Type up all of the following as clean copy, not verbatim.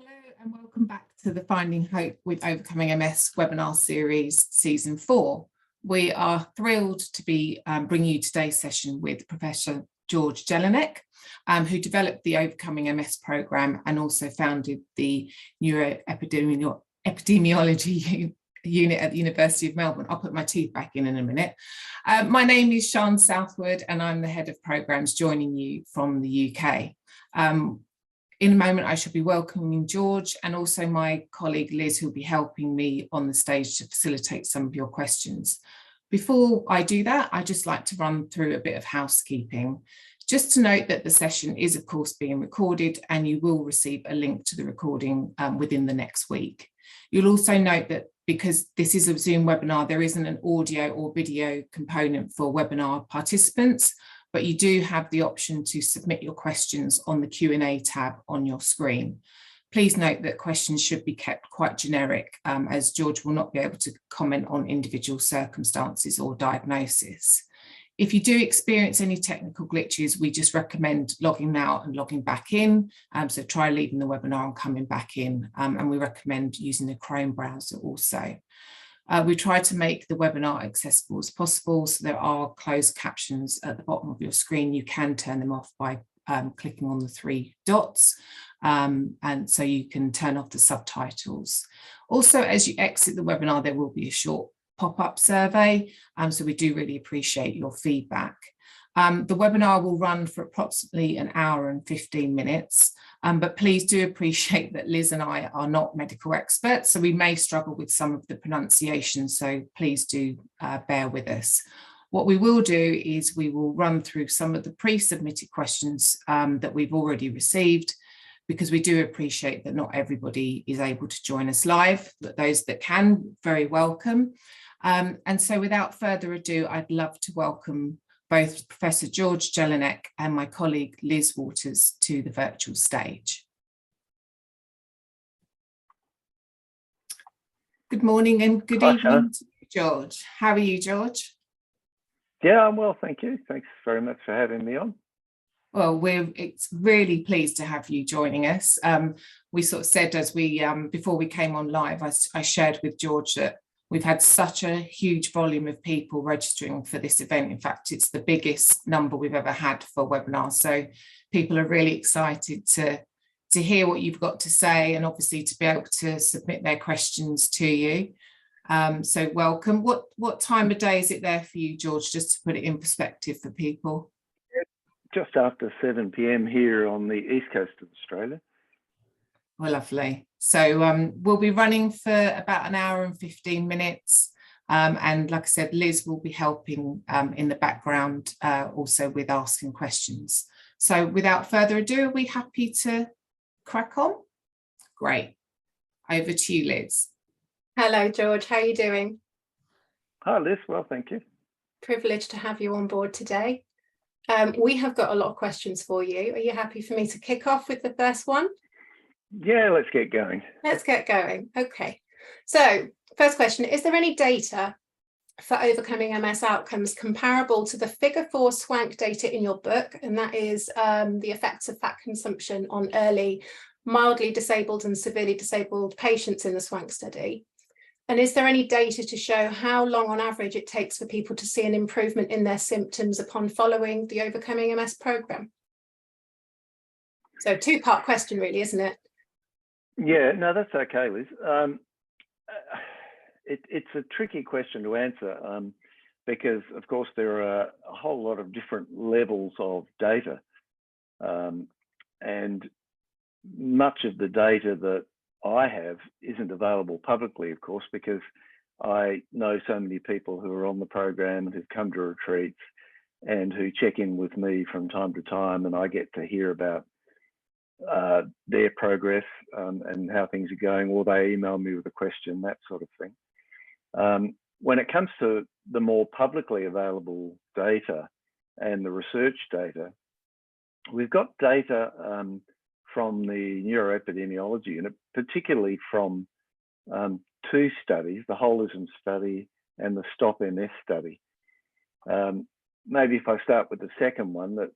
Hello and welcome back to the Finding Hope with Overcoming MS webinar series, season 4. We are thrilled to be bringing you today's session with Professor George Jelinek, who developed the Overcoming MS programme and also founded the neuroepidemiology unit at the University of Melbourne. I'll put my teeth back in a minute. My name is Sian Southwood and I'm the head of programmes joining you from the UK. In a moment, I shall be welcoming George and also my colleague Liz, who will be helping me on the stage to facilitate some of your questions. Before I do that, I'd just like to run through a bit of housekeeping. Just to note that the session is, of course, being recorded and you will receive a link to the recording within the next week. You'll also note that because this is a Zoom webinar, there isn't an audio or video component for webinar participants, but you do have the option to submit your questions on the Q&A tab on your screen. Please note that questions should be kept quite generic, as George will not be able to comment on individual circumstances or diagnosis. If you do experience any technical glitches, we just recommend logging out and logging back in. So try leaving the webinar and coming back in, and we recommend using the Chrome browser also. We try to make the webinar accessible as possible, so there are closed captions at the bottom of your screen. You can turn them off by clicking on the 3 dots, and so you can turn off the subtitles. Also, as you exit the webinar, there will be a short pop-up survey, so we do really appreciate your feedback. The webinar will run for approximately an hour and 15 minutes, but please do appreciate that Liz and I are not medical experts, so we may struggle with some of the pronunciation, so please do bear with us. What we will do is we will run through some of the pre-submitted questions that we've already received, because we do appreciate that not everybody is able to join us live, but those that can, very welcome. And so without further ado, I'd love to welcome both Professor George Jelinek and my colleague Liz Waters to the virtual stage. Good morning and good evening to you, George. How are you, George? Yeah, I'm well, thank you. Thanks very much for having me on. Well, it's really pleased to have you joining us. We sort of said as we, before we came on live, I shared with George that we've had such a huge volume of people registering for this event. In fact, it's the biggest number we've ever had for webinars. So people are really excited to hear what you've got to say and obviously to be able to submit their questions to you. So welcome. What time of day is it there for you, George, just to put it in perspective for people? Just after 7 p.m. here on the east coast of Australia. Well, lovely. So we'll be running for about an hour and 15 minutes. And like I said, Liz will be helping in the background also with asking questions. So without further ado, are we happy to crack on? Great. Over to you, Liz. Hello, George. How are you doing? Hi, Liz. Well, thank you. Privileged to have you on board today. We have got a lot of questions for you. Are you happy for me to kick off with the first one? Yeah, let's get going. Let's get going. Okay. So first question, is there any data for overcoming MS outcomes comparable to the figure 4 SWANK data in your book? And that is the effects of fat consumption on early, mildly disabled and severely disabled patients in the SWANK study. And is there any data to show how long on average it takes for people to see an improvement in their symptoms upon following the Overcoming MS programme? So 2-part question really, isn't it? Yeah, no, that's okay, Liz. It's a tricky question to answer because, of course, there are a whole lot of different levels of data. And much of the data that I have isn't available publicly, of course, because I know so many people who are on the program and who've come to retreats and who check in with me from time to time, and I get to hear about their progress and how things are going, or they email me with a question, that sort of thing. When it comes to the more publicly available data and the research data, we've got data from the neuroepidemiology unit, particularly from 2 studies, the Holism study and the Stop MS study. Maybe if I start with the second one, that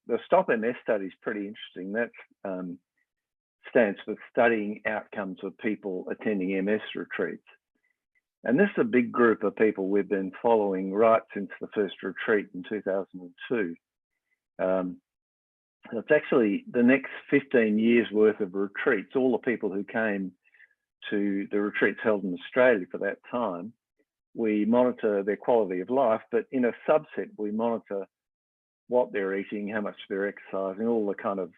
the Stop MS study is pretty interesting. That's stands for Studying Outcomes of People Attending MS Retreats. And this is a big group of people we've been following right since the first retreat in 2002. So it's actually the next 15 years worth of retreats. All the people who came to the retreats held in Australia for that time, we monitor their quality of life, but in a subset, we monitor what they're eating, how much they're exercising, all the kind of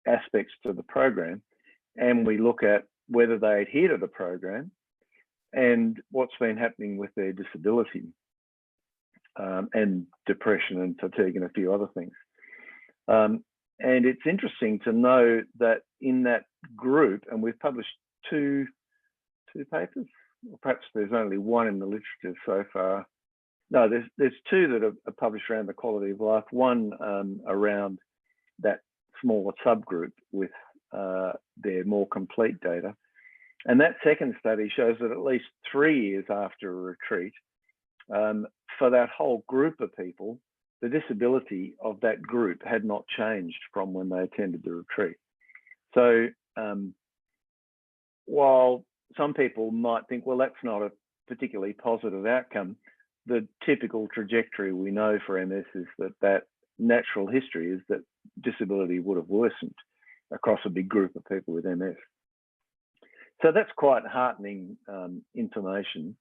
aspects to the program. And we look at whether they adhere to the program and what's been happening with their disability and depression and fatigue and a few other things. And it's interesting to know that in that group, and we've published two papers, or perhaps there's only one in the literature so far. No, there's two that are published around the quality of life, one around that smaller subgroup with their more complete data. And that second study shows that at least 3 years after a retreat, for that whole group of people, the disability of that group had not changed from when they attended the retreat. So while some people might think, well, that's not a particularly positive outcome, the typical trajectory we know for MS is that natural history is that disability would have worsened across a big group of people with MS. So that's quite heartening information.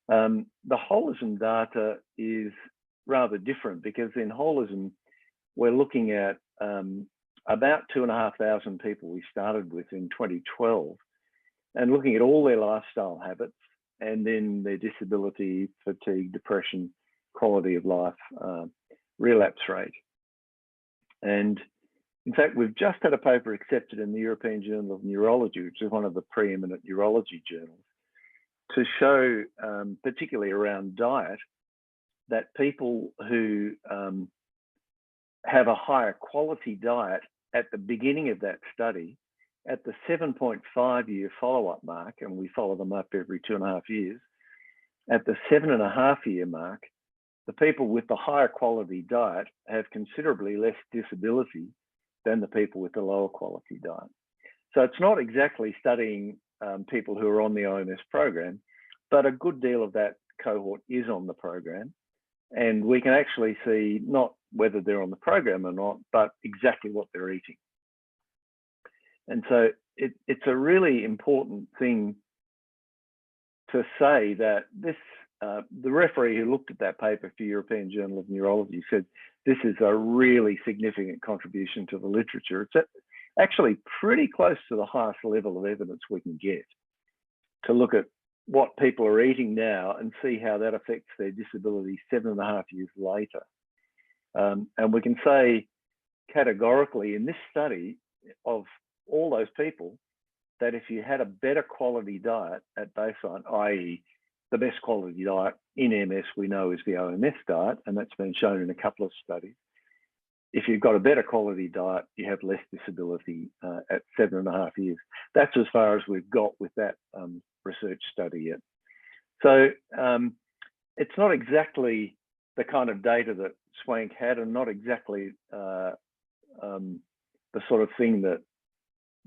The holism data is rather different because in holism, we're looking at about 2,500 people we started with in 2012 and looking at all their lifestyle habits and then their disability, fatigue, depression, quality of life, relapse rate. And in fact, we've just had a paper accepted in the European Journal of Neurology, which is one of the preeminent neurology journals, to show, particularly around diet, that people who have a higher quality diet at the beginning of that study, at the 7.5-year follow-up mark, and we follow them up every 2.5 years, at the 7.5-year mark, the people with the higher quality diet have considerably less disability than the people with the lower quality diet. So it's not exactly studying people who are on the OMS program, but a good deal of that cohort is on the program. And we can actually see not whether they're on the program or not, but exactly what they're eating. And so it's a really important thing to say that this, the referee who looked at that paper for European Journal of Neurology said, this is a really significant contribution to the literature. It's actually pretty close to the highest level of evidence we can get to look at what people are eating now and see how that affects their disability 7.5 years later. And we can say categorically in this study of all those people that if you had a better quality diet at baseline, i.e. the best quality diet in MS we know is the OMS diet, and that's been shown in a couple of studies. If you've got a better quality diet, you have less disability at 7.5 years. That's as far as we've got with that research study yet. So it's not exactly the kind of data that Swank had, and not exactly the sort of thing that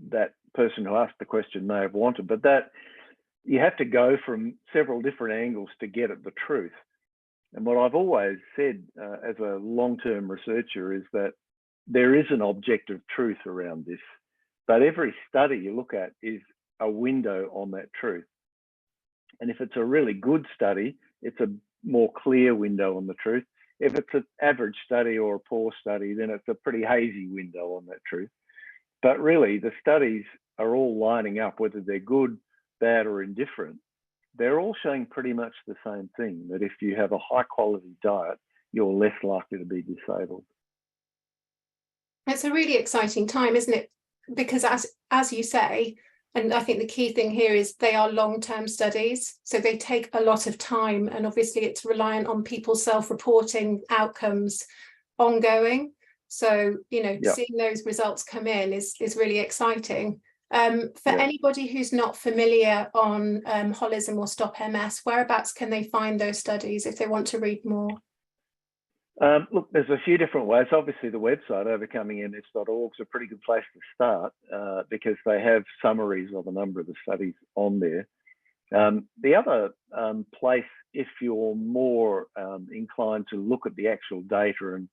that person who asked the question may have wanted, but that you have to go from several different angles to get at the truth. And what I've always said as a long-term researcher is that there is an objective truth around this, but every study you look at is a window on that truth. And if it's a really good study, it's a more clear window on the truth. If it's an average study or a poor study, then it's a pretty hazy window on that truth. But really, the studies are all lining up, whether they're good, bad, or indifferent. They're all showing pretty much the same thing, that if you have a high quality diet, you're less likely to be disabled. It's a really exciting time, isn't it? Because as you say, and I think the key thing here is they are long-term studies, so they take a lot of time, and obviously it's reliant on people self-reporting outcomes ongoing. So, you know, seeing those results come in is really exciting. For anybody who's not familiar on holism or Stop MS, whereabouts can they find those studies if they want to read more? Look, there's a few different ways. Obviously, the website overcomingms.org is a pretty good place to start because they have summaries of a number of the studies on there. The other place, if you're more inclined to look at the actual data and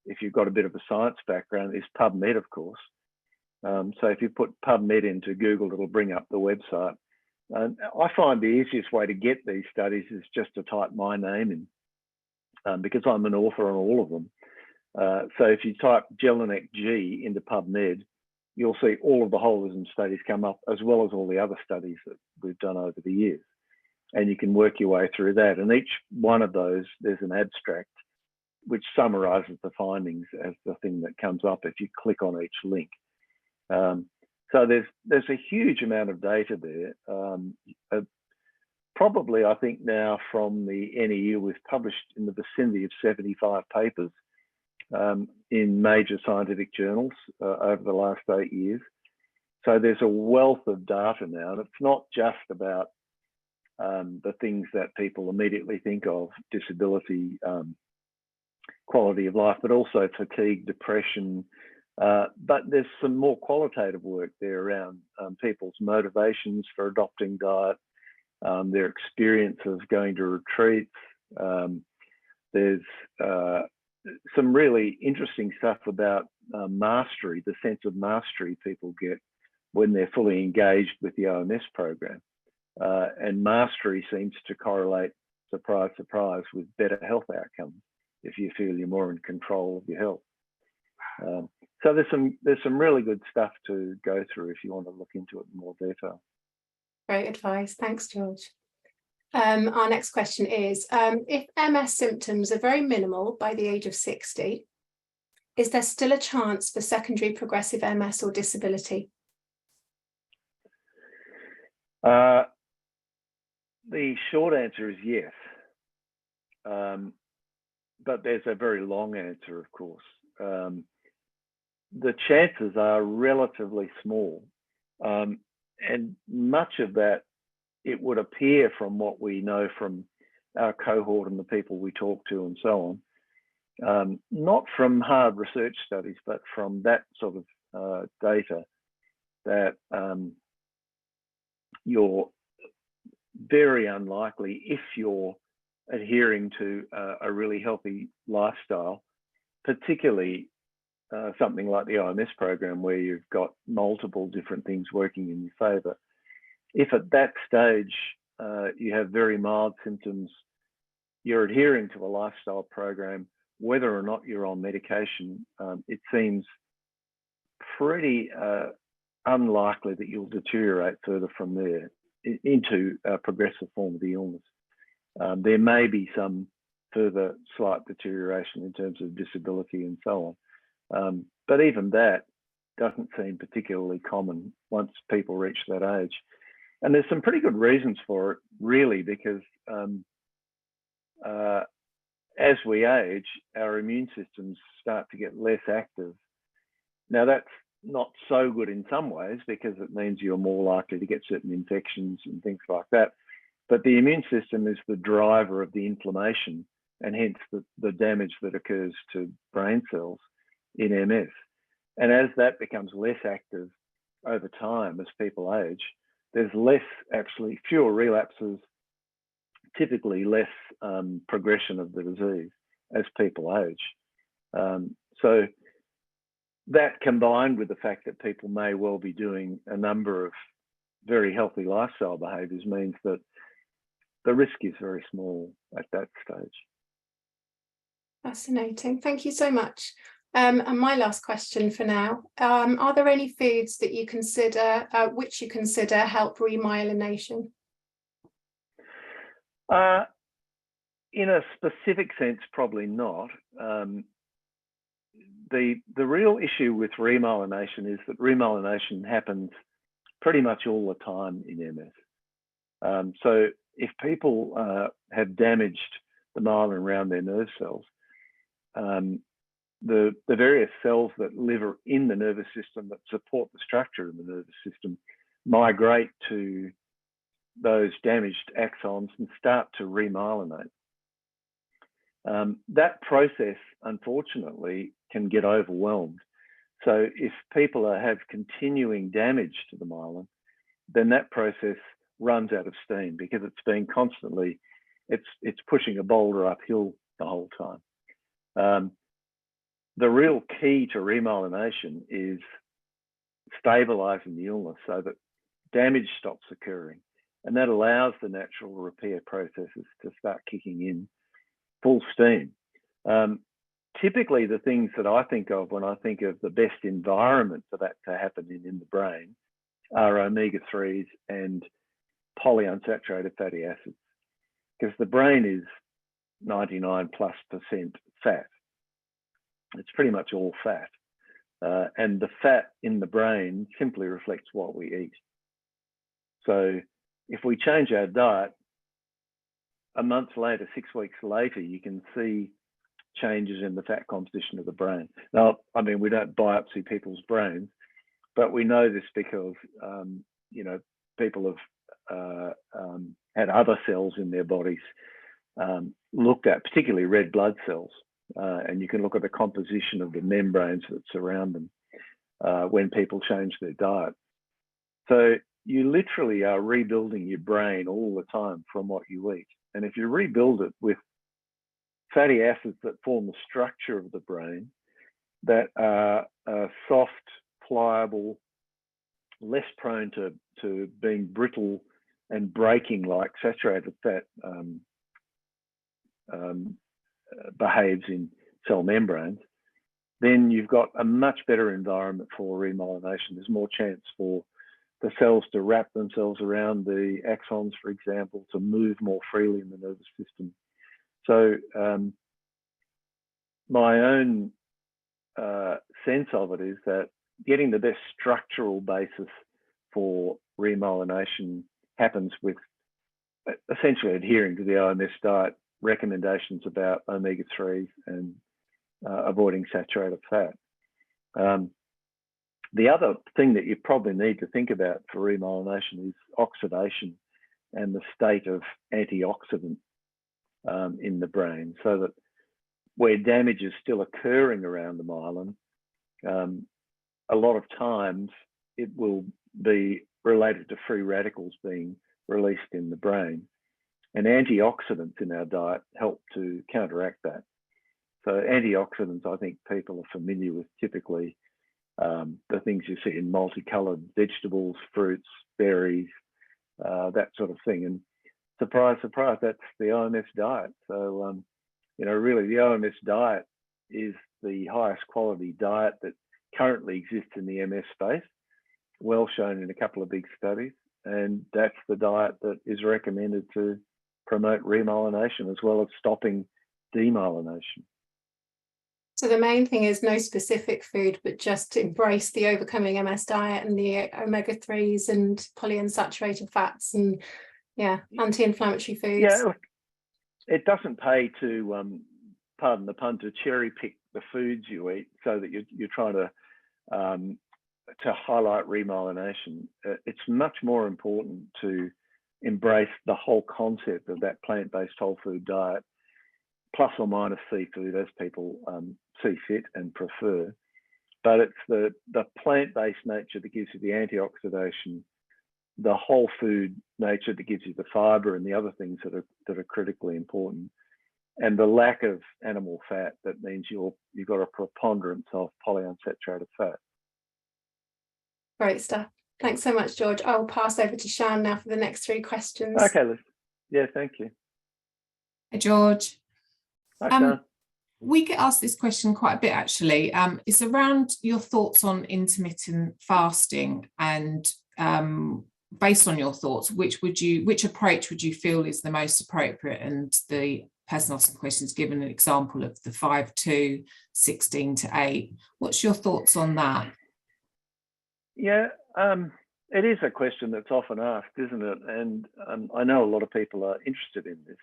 if you've got a bit of a science background, is PubMed, of course. So if you put PubMed into Google, it'll bring up the website. I find the easiest way to get these studies is just to type my name in. Because I'm an author on all of them. So if you type Jelinek G into PubMed, you'll see all of the holism studies come up, as well as all the other studies that we've done over the years. And you can work your way through that. And each one of those, there's an abstract which summarizes the findings as the thing that comes up if you click on each link. So there's a huge amount of data there. Probably, I think now from the NEU, we've published in the vicinity of 75 papers in major scientific journals over the last 8 years. So there's a wealth of data now, and it's not just about the things that people immediately think of, disability, quality of life, but also fatigue, depression. But there's some more qualitative work there around people's motivations for adopting diet, their experience of going to retreats. There's some really interesting stuff about mastery, the sense of mastery people get when they're fully engaged with the OMS program. And mastery seems to correlate, surprise, surprise, with better health outcomes if you feel you're more in control of your health. So there's some really good stuff to go through if you want to look into it in more detail. Great advice. Thanks, George. Our next question is, if MS symptoms are very minimal by the age of 60, is there still a chance for secondary progressive MS or disability? The short answer is yes. But there's a very long answer, of course. The chances are relatively small. And much of that, it would appear from what we know from our cohort and the people we talk to and so on, not from hard research studies, but from that sort of data, that you're very unlikely, if you're adhering to a really healthy lifestyle, particularly something like the OMS program where you've got multiple different things working in your favour. If at that stage you have very mild symptoms, you're adhering to a lifestyle program, whether or not you're on medication, it seems pretty unlikely that you'll deteriorate further from there into a progressive form of the illness. There may be some further slight deterioration in terms of disability and so on. But even that doesn't seem particularly common once people reach that age. And there's some pretty good reasons for it, really, because as we age, our immune systems start to get less active. Now, that's not so good in some ways because it means you're more likely to get certain infections and things like that. But the immune system is the driver of the inflammation and hence the damage that occurs to brain cells in MS. And as that becomes less active over time as people age, there's fewer relapses, typically less progression of the disease as people age. So that, combined with the fact that people may well be doing a number of very healthy lifestyle behaviours, means that the risk is very small at that stage. Fascinating. Thank you so much. And my last question for now, are there any foods that you consider, which you consider help remyelination? In a specific sense, probably not. The real issue with remyelination is that remyelination happens pretty much all the time in MS. So if people have damaged the myelin around their nerve cells, the various cells that live in the nervous system that support the structure of the nervous system migrate to those damaged axons and start to remyelinate. That process, unfortunately, can get overwhelmed. So if people have continuing damage to the myelin, then that process runs out of steam because it's been constantly, it's pushing a boulder uphill the whole time. The real key to remyelination is stabilizing the illness so that damage stops occurring. And that allows the natural repair processes to start kicking in full steam. Typically, the things that I think of when I think of the best environment for that to happen in the brain are omega-3s and polyunsaturated fatty acids, because the brain is 99+% fat. It's pretty much all fat. And the fat in the brain simply reflects what we eat. So if we change our diet, a month later, 6 weeks later, you can see changes in the fat composition of the brain. Now, I mean, we don't biopsy people's brains, but we know this because, you know, people have had other cells in their bodies looked at, particularly red blood cells, and you can look at the composition of the membranes that surround them when people change their diet. So you literally are rebuilding your brain all the time from what you eat. And if you rebuild it with fatty acids that form the structure of the brain, that are soft, pliable, less prone to being brittle and breaking like saturated fat behaves in cell membranes, then you've got a much better environment for remyelination. There's more chance for the cells to wrap themselves around the axons, for example, to move more freely in the nervous system. So my own sense of it is that getting the best structural basis for remyelination happens with essentially adhering to the OMS diet recommendations about omega-3s and avoiding saturated fat. The other thing that you probably need to think about for remyelination is oxidation and the state of antioxidant in the brain, so that where damage is still occurring around the myelin, a lot of times it will be related to free radicals being released in the brain. And antioxidants in our diet help to counteract that. So antioxidants, I think people are familiar with typically the things you see in multicolored vegetables, fruits, berries, that sort of thing. And surprise, surprise, that's the OMS diet. So, you know, really the OMS diet is the highest quality diet that currently exists in the MS space, well shown in a couple of big studies. And that's the diet that is recommended to promote remyelination as well as stopping demyelination. So the main thing is no specific food, but just embrace the Overcoming MS diet and the omega-3s and polyunsaturated fats and, yeah, anti-inflammatory foods. Yeah, look, it doesn't pay to, pardon the pun, to cherry pick the foods you eat so that you're trying to highlight remyelination. It's much more important to embrace the whole concept of that plant-based whole food diet, plus or minus seafood as people see fit and prefer. But it's the plant-based nature that gives you the antioxidation, the whole food nature that gives you the fiber and the other things that are critically important, and the lack of animal fat that means you've got a preponderance of polyunsaturated fat. Great stuff. Thanks so much, George. I'll pass over to Sian now for the next 3 questions. Okay, Liz. Yeah, thank you. Hey, George. Hi, Sian. We get asked this question quite a bit, actually. It's around your thoughts on intermittent fasting, and based on your thoughts, which approach would you feel is the most appropriate? And the person asking the question has given an example of the 5-2, 16-8. What's your thoughts on that? Yeah, it is a question that's often asked, isn't it? And I know a lot of people are interested in this.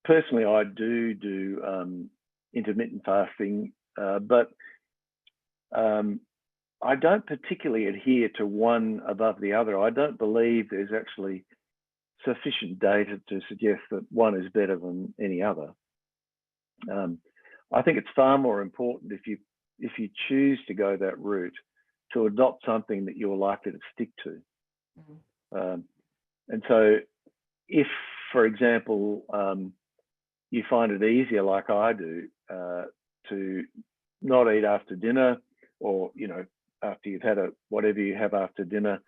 Personally, I do intermittent fasting, but I don't particularly adhere to one above the other. I don't believe there's actually sufficient data to suggest that one is better than any other. I think it's far more important if you choose to go that route to adopt something that you're likely to stick to. And so if, for example, you find it easier, like I do, to not eat after dinner, or, you know, after you've had whatever you have after dinner,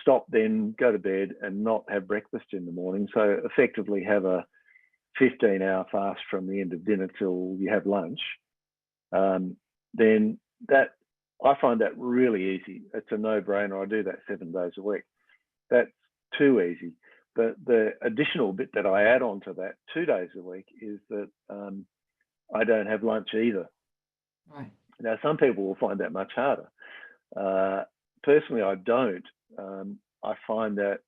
stop then, go to bed and not have breakfast in the morning. So effectively have a 15-hour fast from the end of dinner till you have lunch. Then that, I find that really easy. It's a no-brainer. I do that 7 days a week. That's too easy. But the additional bit that I add on to that 2 days a week is that I don't have lunch either. Right. Now, some people will find that much harder. Personally, I don't. I find that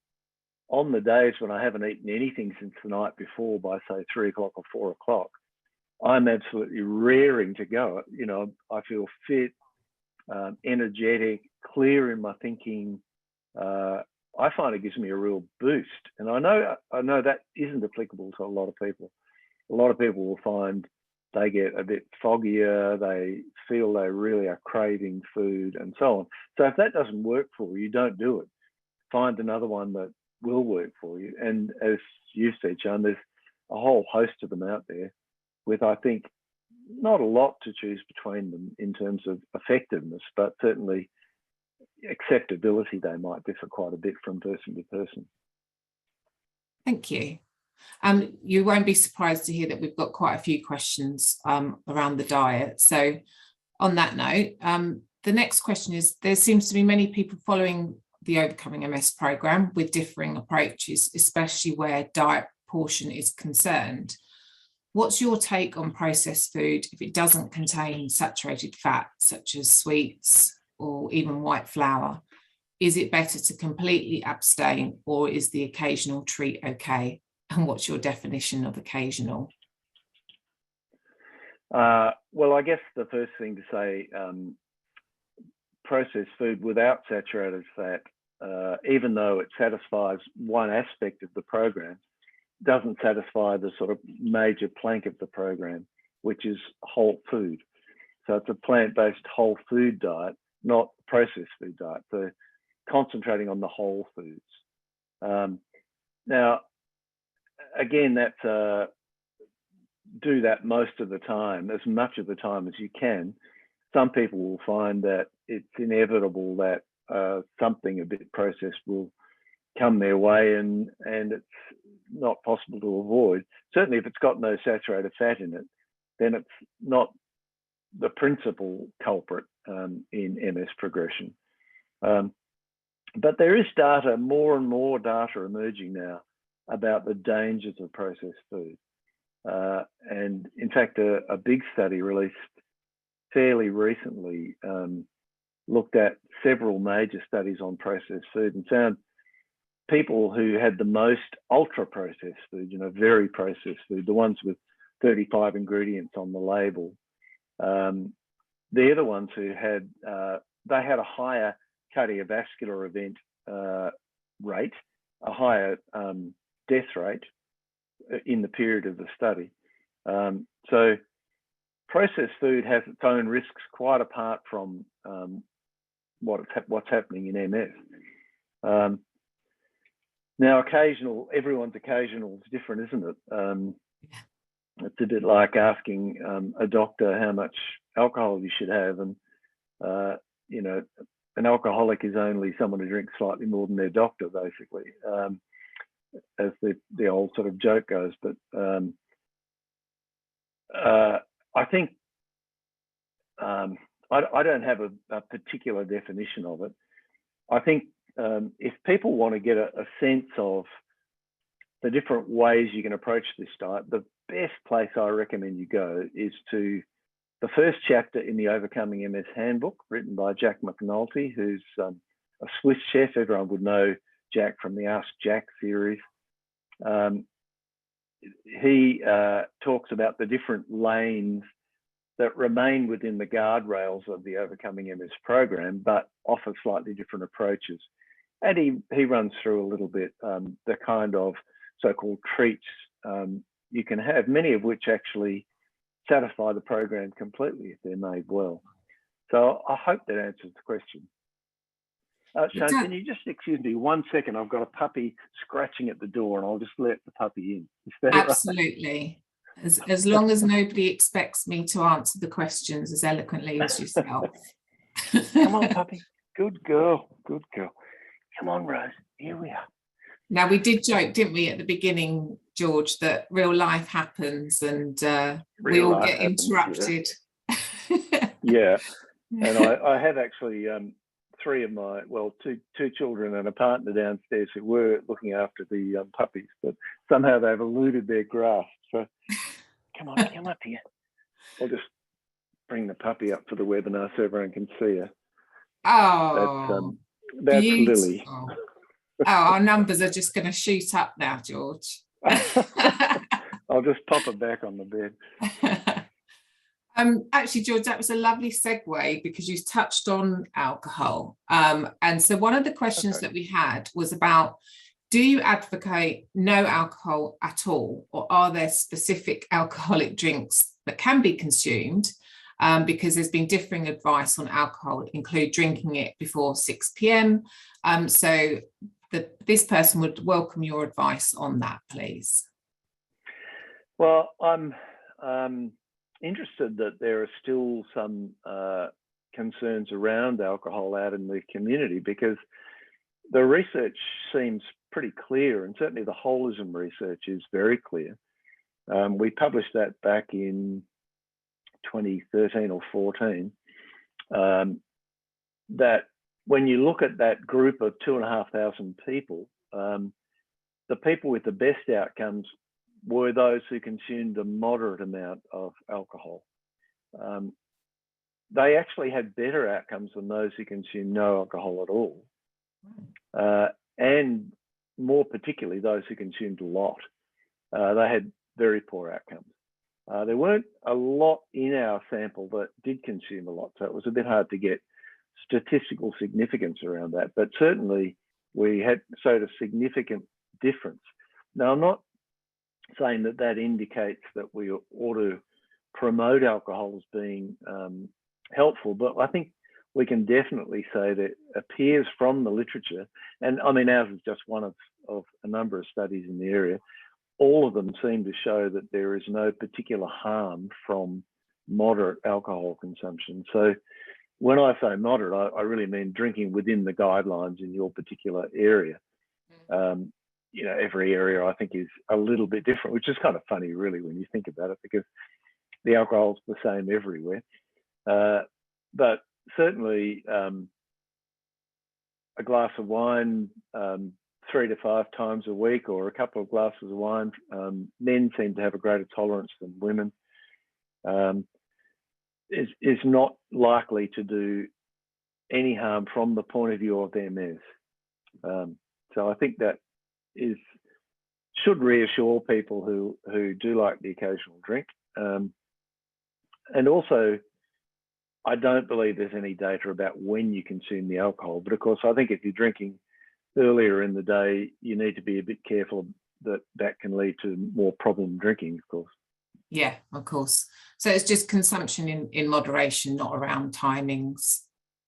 on the days when I haven't eaten anything since the night before, by say 3 o'clock or 4 o'clock, I'm absolutely raring to go. You know, I feel fit, energetic, clear in my thinking. I find it gives me a real boost. And I know that isn't applicable to a lot of people. A lot of people will find they get a bit foggier, they feel they really are craving food and so on. So if that doesn't work for you, don't do it. Find another one that will work for you. And as you've said, Sean, there's a whole host of them out there with, I think, not a lot to choose between them in terms of effectiveness, but certainly acceptability. They might differ quite a bit from person to person. Thank you. You won't be surprised to hear that we've got quite a few questions around the diet. So on that note, the next question is, there seems to be many people following the Overcoming MS program with differing approaches, especially where diet portion is concerned. What's your take on processed food if it doesn't contain saturated fat, such as sweets or even white flour? Is it better to completely abstain, or is the occasional treat okay? And what's your definition of occasional? Well, I guess the first thing to say, processed food without saturated fat, even though it satisfies one aspect of the program, doesn't satisfy the sort of major plank of the program, which is whole food. So it's a plant-based whole food diet, not processed food diet. So concentrating on the whole foods. Now, again, that's do that most of the time, as much of the time as you can. Some people will find that it's inevitable that something a bit processed will come their way, and it's not possible to avoid. Certainly if it's got no saturated fat in it, then it's not the principal culprit in MS progression. But there is data, more and more data emerging now about the dangers of processed food. And in fact, a big study released fairly recently looked at several major studies on processed food and found people who had the most ultra processed food, you know, very processed food, the ones with 35 ingredients on the label, they're the ones who had, they had a higher cardiovascular event rate, a higher death rate in the period of the study. So processed food has its own risks quite apart from what's happening in MS. Now, everyone's occasional is different, isn't it? It's a bit like asking a doctor how much alcohol you should have, and you know, an alcoholic is only someone who drinks slightly more than their doctor, basically, as the old sort of joke goes. But I think I don't have a particular definition of it. I think if people want to get a sense of the different ways you can approach this diet, the best place I recommend you go is to the first chapter in the Overcoming MS handbook, written by Jack McNulty, who's a Swiss chef. Everyone would know Jack from the Ask Jack series. He talks about the different lanes that remain within the guardrails of the Overcoming MS program, but offer slightly different approaches. And he runs through a little bit the kind of so-called treats you can have, many of which actually satisfy the program completely if they're made well. So I hope that answers the question. Shane, can you just excuse me 1 second? I've got a puppy scratching at the door and I'll just let the puppy in. Is that absolutely right? As long as nobody expects me to answer the questions as eloquently as yourself. Come on, puppy. Good girl. Good girl. Come on, Rose. Here we are. Now, we did joke, didn't we, at the beginning, George, that real life happens and we all get interrupted. Yeah. And I have actually three of my, well, two children and a partner downstairs who were looking after the puppies, but somehow they've eluded their grasp. So come on, come up here. I'll just bring the puppy up for the webinar so everyone can see her. Oh, that's beautiful. Lily. Oh, our numbers are just going to shoot up now, George. I'll just pop her back on the bed. Actually, George, that was a lovely segue because you touched on alcohol. And so one of the questions that we had was about, do you advocate no alcohol at all, or are there specific alcoholic drinks that can be consumed? Because there's been differing advice on alcohol, include drinking it before 6 p.m. So this person would welcome your advice on that, please. Well, I'm interested that there are still some concerns around alcohol out in the community, because the research seems pretty clear, and certainly the holism research is very clear. We published that back in 2013 or 14, that when you look at that group of 2,500 people, the people with the best outcomes were those who consumed a moderate amount of alcohol. They actually had better outcomes than those who consumed no alcohol at all. And more particularly, those who consumed a lot. They had very poor outcomes. There weren't a lot in our sample that did consume a lot, so it was a bit hard to get statistical significance around that, but certainly we showed a significant difference. Now, I'm not saying that that indicates that we ought to promote alcohol as being helpful, but I think we can definitely say that it appears from the literature, and I mean, ours is just one of a number of studies in the area. All of them seem to show that there is no particular harm from moderate alcohol consumption. So when I say moderate, I really mean drinking within the guidelines in your particular area. You know, every area I think is a little bit different, which is kind of funny really when you think about it, because the alcohol's the same everywhere. But certainly a glass of wine 3 to 5 times a week, or a couple of glasses of wine, men seem to have a greater tolerance than women, is not likely to do any harm from the point of view of MS. So I think that should reassure people who do like the occasional drink. And also, I don't believe there's any data about when you consume the alcohol, but of course, I think if you're drinking earlier in the day, you need to be a bit careful that can lead to more problem drinking, of course. Yeah, of course. So it's just consumption in moderation, not around timings.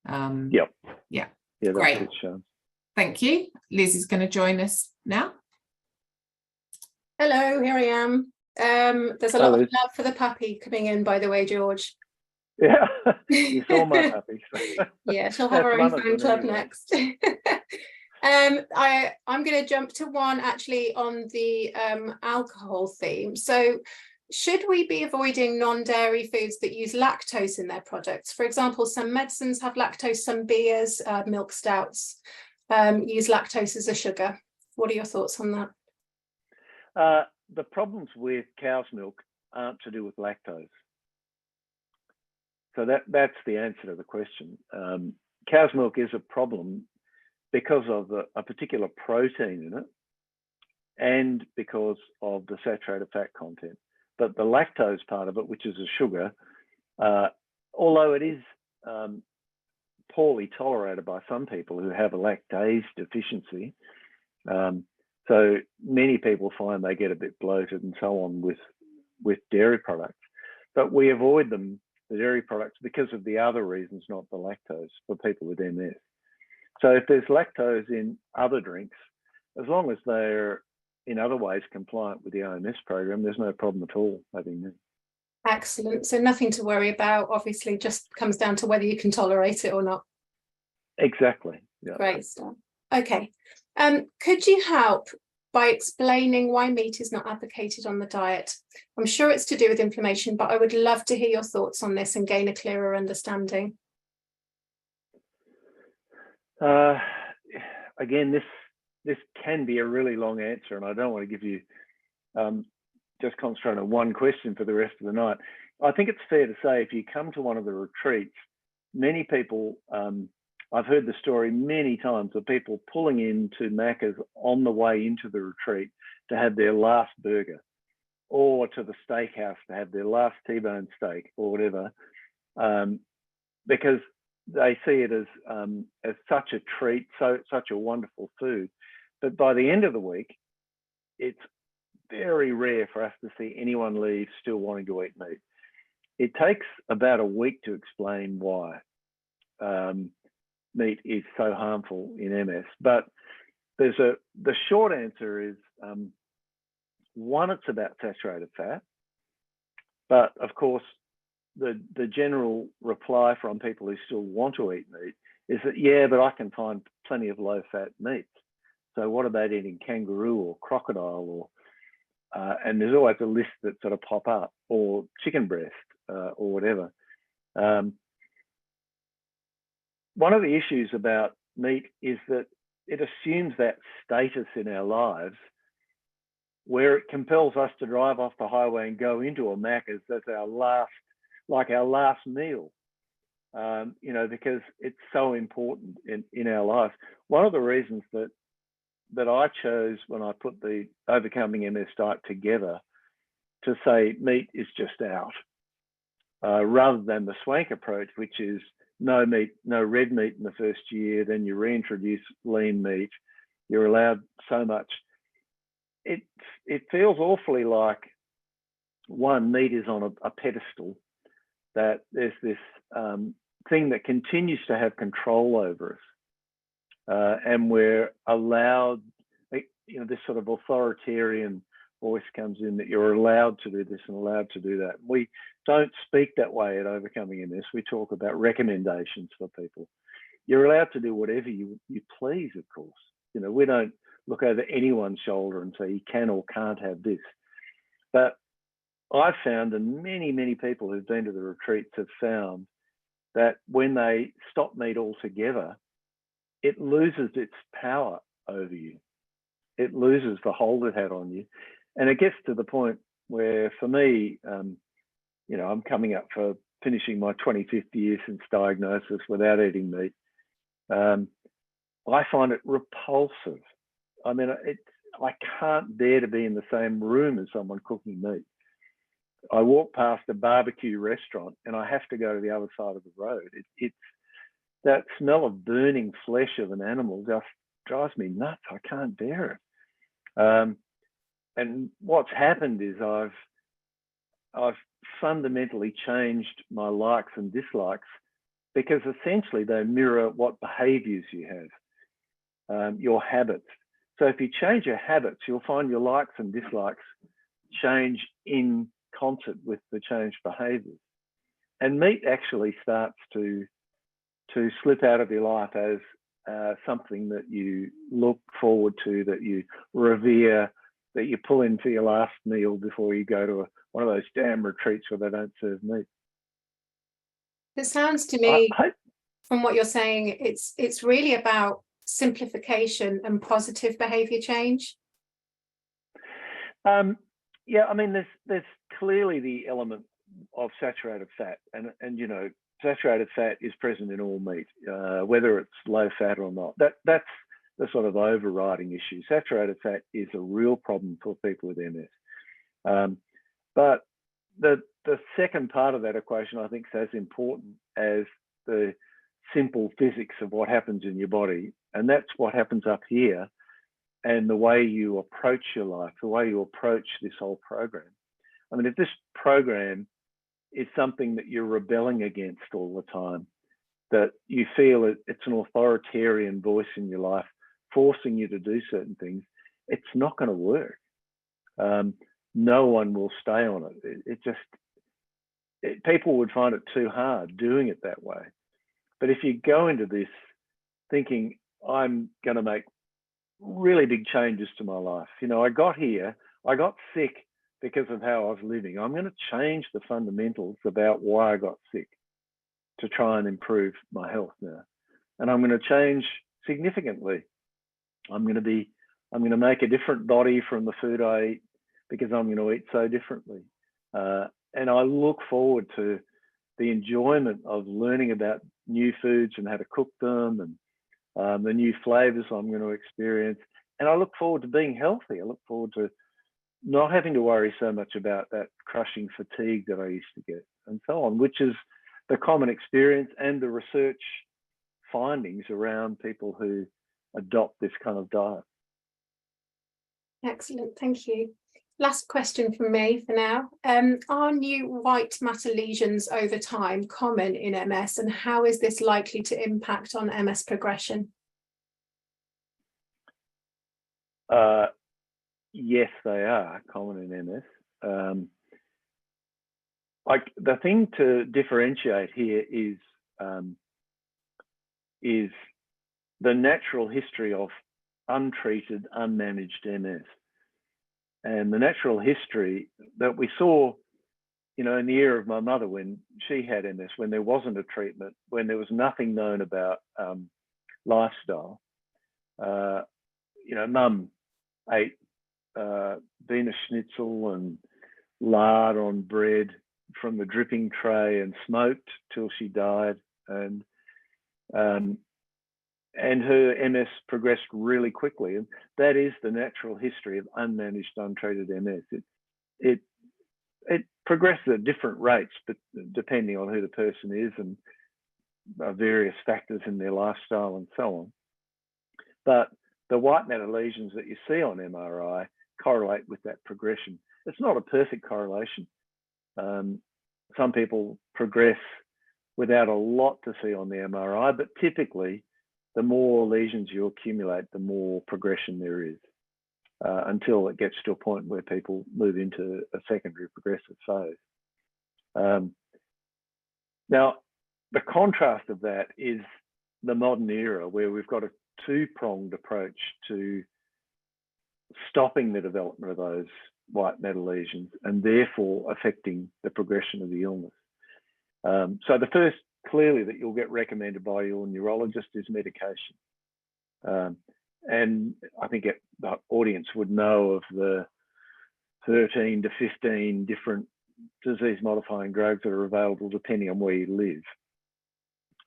Yep. Yeah. Yeah, that's great. it, Sean. Thank you. Liz is going to join us now. Hello, here I am. There's a lot of love for the puppy coming in, by the way, George. Yeah, you saw my puppy. So. Yeah, she'll have her own fan club next. I'm going to jump to one actually on the alcohol theme. So should we be avoiding non-dairy foods that use lactose in their products? For example, some medicines have lactose, some beers, milk stouts use lactose as a sugar. What are your thoughts on that? The problems with cow's milk aren't to do with lactose. So that's the answer to the question. Cow's milk is a problem because of a particular protein in it and because of the saturated fat content. But the lactose part of it, which is a sugar, although it is poorly tolerated by some people who have a lactase deficiency. So many people find they get a bit bloated and so on with dairy products, but we avoid them, the dairy products, because of the other reasons, not the lactose, for people with MS. So if there's lactose in other drinks, as long as they're in other ways compliant with the OMS program, there's no problem at all having them. Excellent. So nothing to worry about, obviously, just comes down to whether you can tolerate it or not. Exactly. Yeah. Great stuff. Okay. Could you help by explaining why meat is not advocated on the diet? I'm sure it's to do with inflammation, but I would love to hear your thoughts on this and gain a clearer understanding. Again, this can be a really long answer, and I don't want to give you just concentrate on one question for the rest of the night. I think it's fair to say if you come to one of the retreats, many people, I've heard the story many times of people pulling into Macca's on the way into the retreat to have their last burger, or to the steakhouse to have their last T-bone steak or whatever, because they see it as such a treat, such a wonderful food. But by the end of the week, it's very rare for us to see anyone leave still wanting to eat meat. It takes about a week to explain why meat is so harmful in MS. But the short answer is, one, it's about saturated fat. But of course, the general reply from people who still want to eat meat is that, yeah, but I can find plenty of low-fat meats. So what about eating kangaroo or crocodile, or and there's always a list that sort of pop up, or chicken breast or whatever. One of the issues about meat is that it assumes that status in our lives, where it compels us to drive off the highway and go into a Macca's as our last meal, you know, because it's so important in our lives. One of the reasons that I chose when I put the Overcoming MS diet together to say meat is just out, rather than the Swank approach, which is no meat, no red meat in the first year, then you reintroduce lean meat, you're allowed so much. It feels awfully like, one, meat is on a pedestal, that there's this thing that continues to have control over us, and we're allowed, you know, this sort of authoritarian voice comes in that you're allowed to do this and allowed to do that. We don't speak that way at Overcoming MS. We talk about recommendations for people. You're allowed to do whatever you please, of course. You know, we don't look over anyone's shoulder and say you can or can't have this. But I've found, and many people who've been to the retreats have found, that when they stop meat altogether, it loses its power over you. It loses the hold it had on you. And it gets to the point where, for me, you know, I'm coming up for finishing my 25th year since diagnosis without eating meat. I find it repulsive. I mean, I can't bear to be in the same room as someone cooking meat. I walk past a barbecue restaurant and I have to go to the other side of the road. It's that smell of burning flesh of an animal just drives me nuts. I can't bear it. And what's happened is I've fundamentally changed my likes and dislikes, because essentially they mirror what behaviors you have, your habits. So if you change your habits, you'll find your likes and dislikes change in concert with the changed behaviors. And meat actually starts to slip out of your life as something that you look forward to, that you revere, that you pull in for your last meal before you go to one of those damn retreats where they don't serve meat. It sounds to me, from what you're saying, it's really about simplification and positive behavior change. Yeah, I mean, there's clearly the element of saturated fat, and you know, saturated fat is present in all meat, whether it's low fat or not. That's the sort of overriding issue. Saturated fat is a real problem for people with MS. But the second part of that equation, I think, is as important as the simple physics of what happens in your body. And that's what happens up here. And the way you approach your life, the way you approach this whole program. I mean, if this program is something that you're rebelling against all the time, that you feel it's an authoritarian voice in your life forcing you to do certain things, it's not going to work. No one will stay on it. People would find it too hard doing it that way. But if you go into this thinking, I'm going to make really big changes to my life. You know, I got here, I got sick because of how I was living. I'm going to change the fundamentals about why I got sick to try and improve my health now. And I'm going to change significantly. I'm going to make a different body from the food I eat because I'm going to eat so differently. And I look forward to the enjoyment of learning about new foods and how to cook them, and the new flavors I'm going to experience. And I look forward to being healthy. I look forward to not having to worry so much about that crushing fatigue that I used to get, and so on, which is the common experience and the research findings around people who adopt this kind of diet. Excellent, thank you. Last question from me for now. Are new white matter lesions over time common in MS, and how is this likely to impact on MS progression? Yes, they are common in MS. Like, the thing to differentiate here is the natural history of untreated, unmanaged MS. And the natural history that we saw, you know, in the era of my mother when she had MS, when there wasn't a treatment, when there was nothing known about lifestyle. You know, Mum ate Wiener Schnitzel and lard on bread from the dripping tray and smoked till she died. And her MS progressed really quickly. And that is the natural history of unmanaged, untreated MS. It progresses at different rates, but depending on who the person is and various factors in their lifestyle and so on. But the white matter lesions that you see on MRI correlate with that progression. It's not a perfect correlation. Some people progress without a lot to see on the MRI, but typically the more lesions you accumulate, the more progression there is, until it gets to a point where people move into a secondary progressive phase. Now, the contrast of that is the modern era, where we've got a two-pronged approach to stopping the development of those white matter lesions and therefore affecting the progression of the illness. So the first, clearly, that you'll get recommended by your neurologist is medication. And I think the audience would know of the 13 to 15 different disease-modifying drugs that are available depending on where you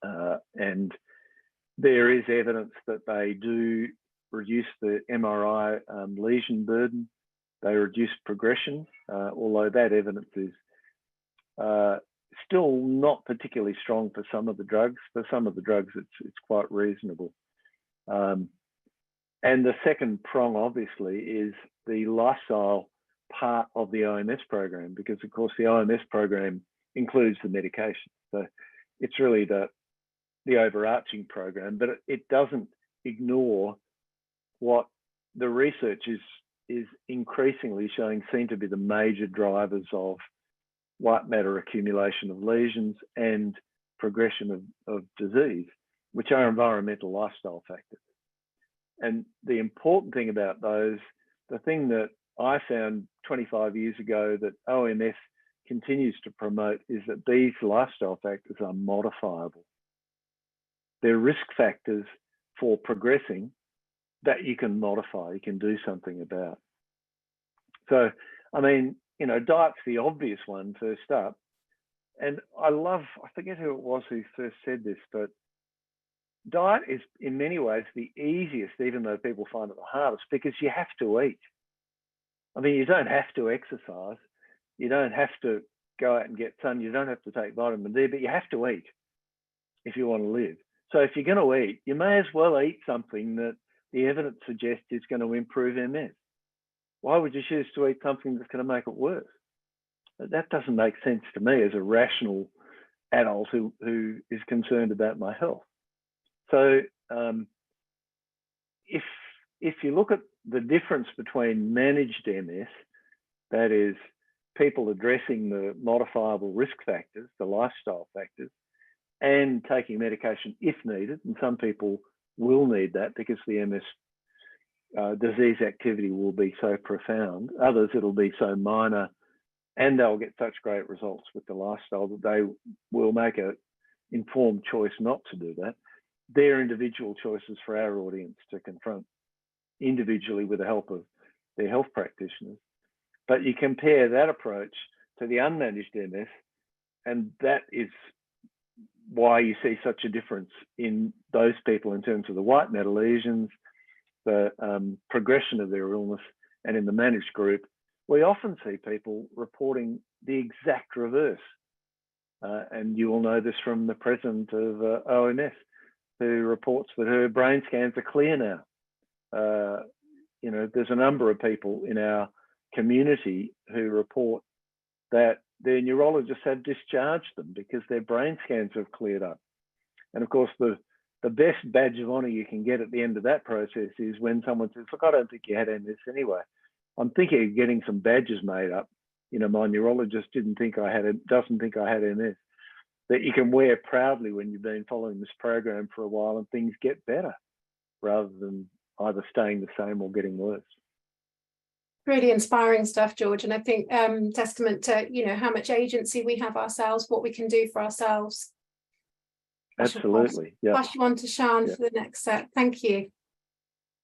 live. And there is evidence that they do reduce the MRI lesion burden. They reduce progression, although that evidence is still not particularly strong for some of the drugs. For some of the drugs, it's quite reasonable. And the second prong, obviously, is the lifestyle part of the OMS program, because, of course, the OMS program includes the medication. So it's really the overarching program, but it doesn't ignore what the research is increasingly showing seem to be the major drivers of white matter accumulation of lesions and progression of disease, which are environmental lifestyle factors. And the important thing about those, the thing that I found 25 years ago that OMS continues to promote, is that these lifestyle factors are modifiable. They're risk factors for progressing that you can modify, you can do something about. So, I mean, you know, diet's the obvious one first up. And I forget who it was who first said this, but diet is in many ways the easiest, even though people find it the hardest, because you have to eat. I mean, you don't have to exercise. You don't have to go out and get sun. You don't have to take vitamin D, but you have to eat if you want to live. So if you're going to eat, you may as well eat something that the evidence suggests is going to improve MS. Why would you choose to eat something that's going to make it worse? That doesn't make sense to me as a rational adult who is concerned about my health. So if you look at the difference between managed MS, that is people addressing the modifiable risk factors, the lifestyle factors, and taking medication if needed, and some people will need that because the MS disease activity will be so profound. Others, it'll be so minor, and they'll get such great results with the lifestyle that they will make an informed choice not to do that. They're individual choices for our audience to confront individually with the help of their health practitioners. But you compare that approach to the unmanaged MS, and that is why you see such a difference in those people in terms of the white matter lesions, the progression of their illness, and in the managed group, we often see people reporting the exact reverse. And you will know this from the president of OMS, who reports that her brain scans are clear now. You know, there's a number of people in our community who report that their neurologists have discharged them because their brain scans have cleared up. And of course, the best badge of honor you can get at the end of that process is when someone says, look, I don't think you had MS anyway. I'm thinking of getting some badges made up. You know, my neurologist doesn't think I had MS, that you can wear proudly when you've been following this program for a while and things get better rather than either staying the same or getting worse. Really inspiring stuff, George. And I think testament to, you know, how much agency we have ourselves, what we can do for ourselves. Absolutely. Yeah. Pass you on to Sian for the next set. Thank you.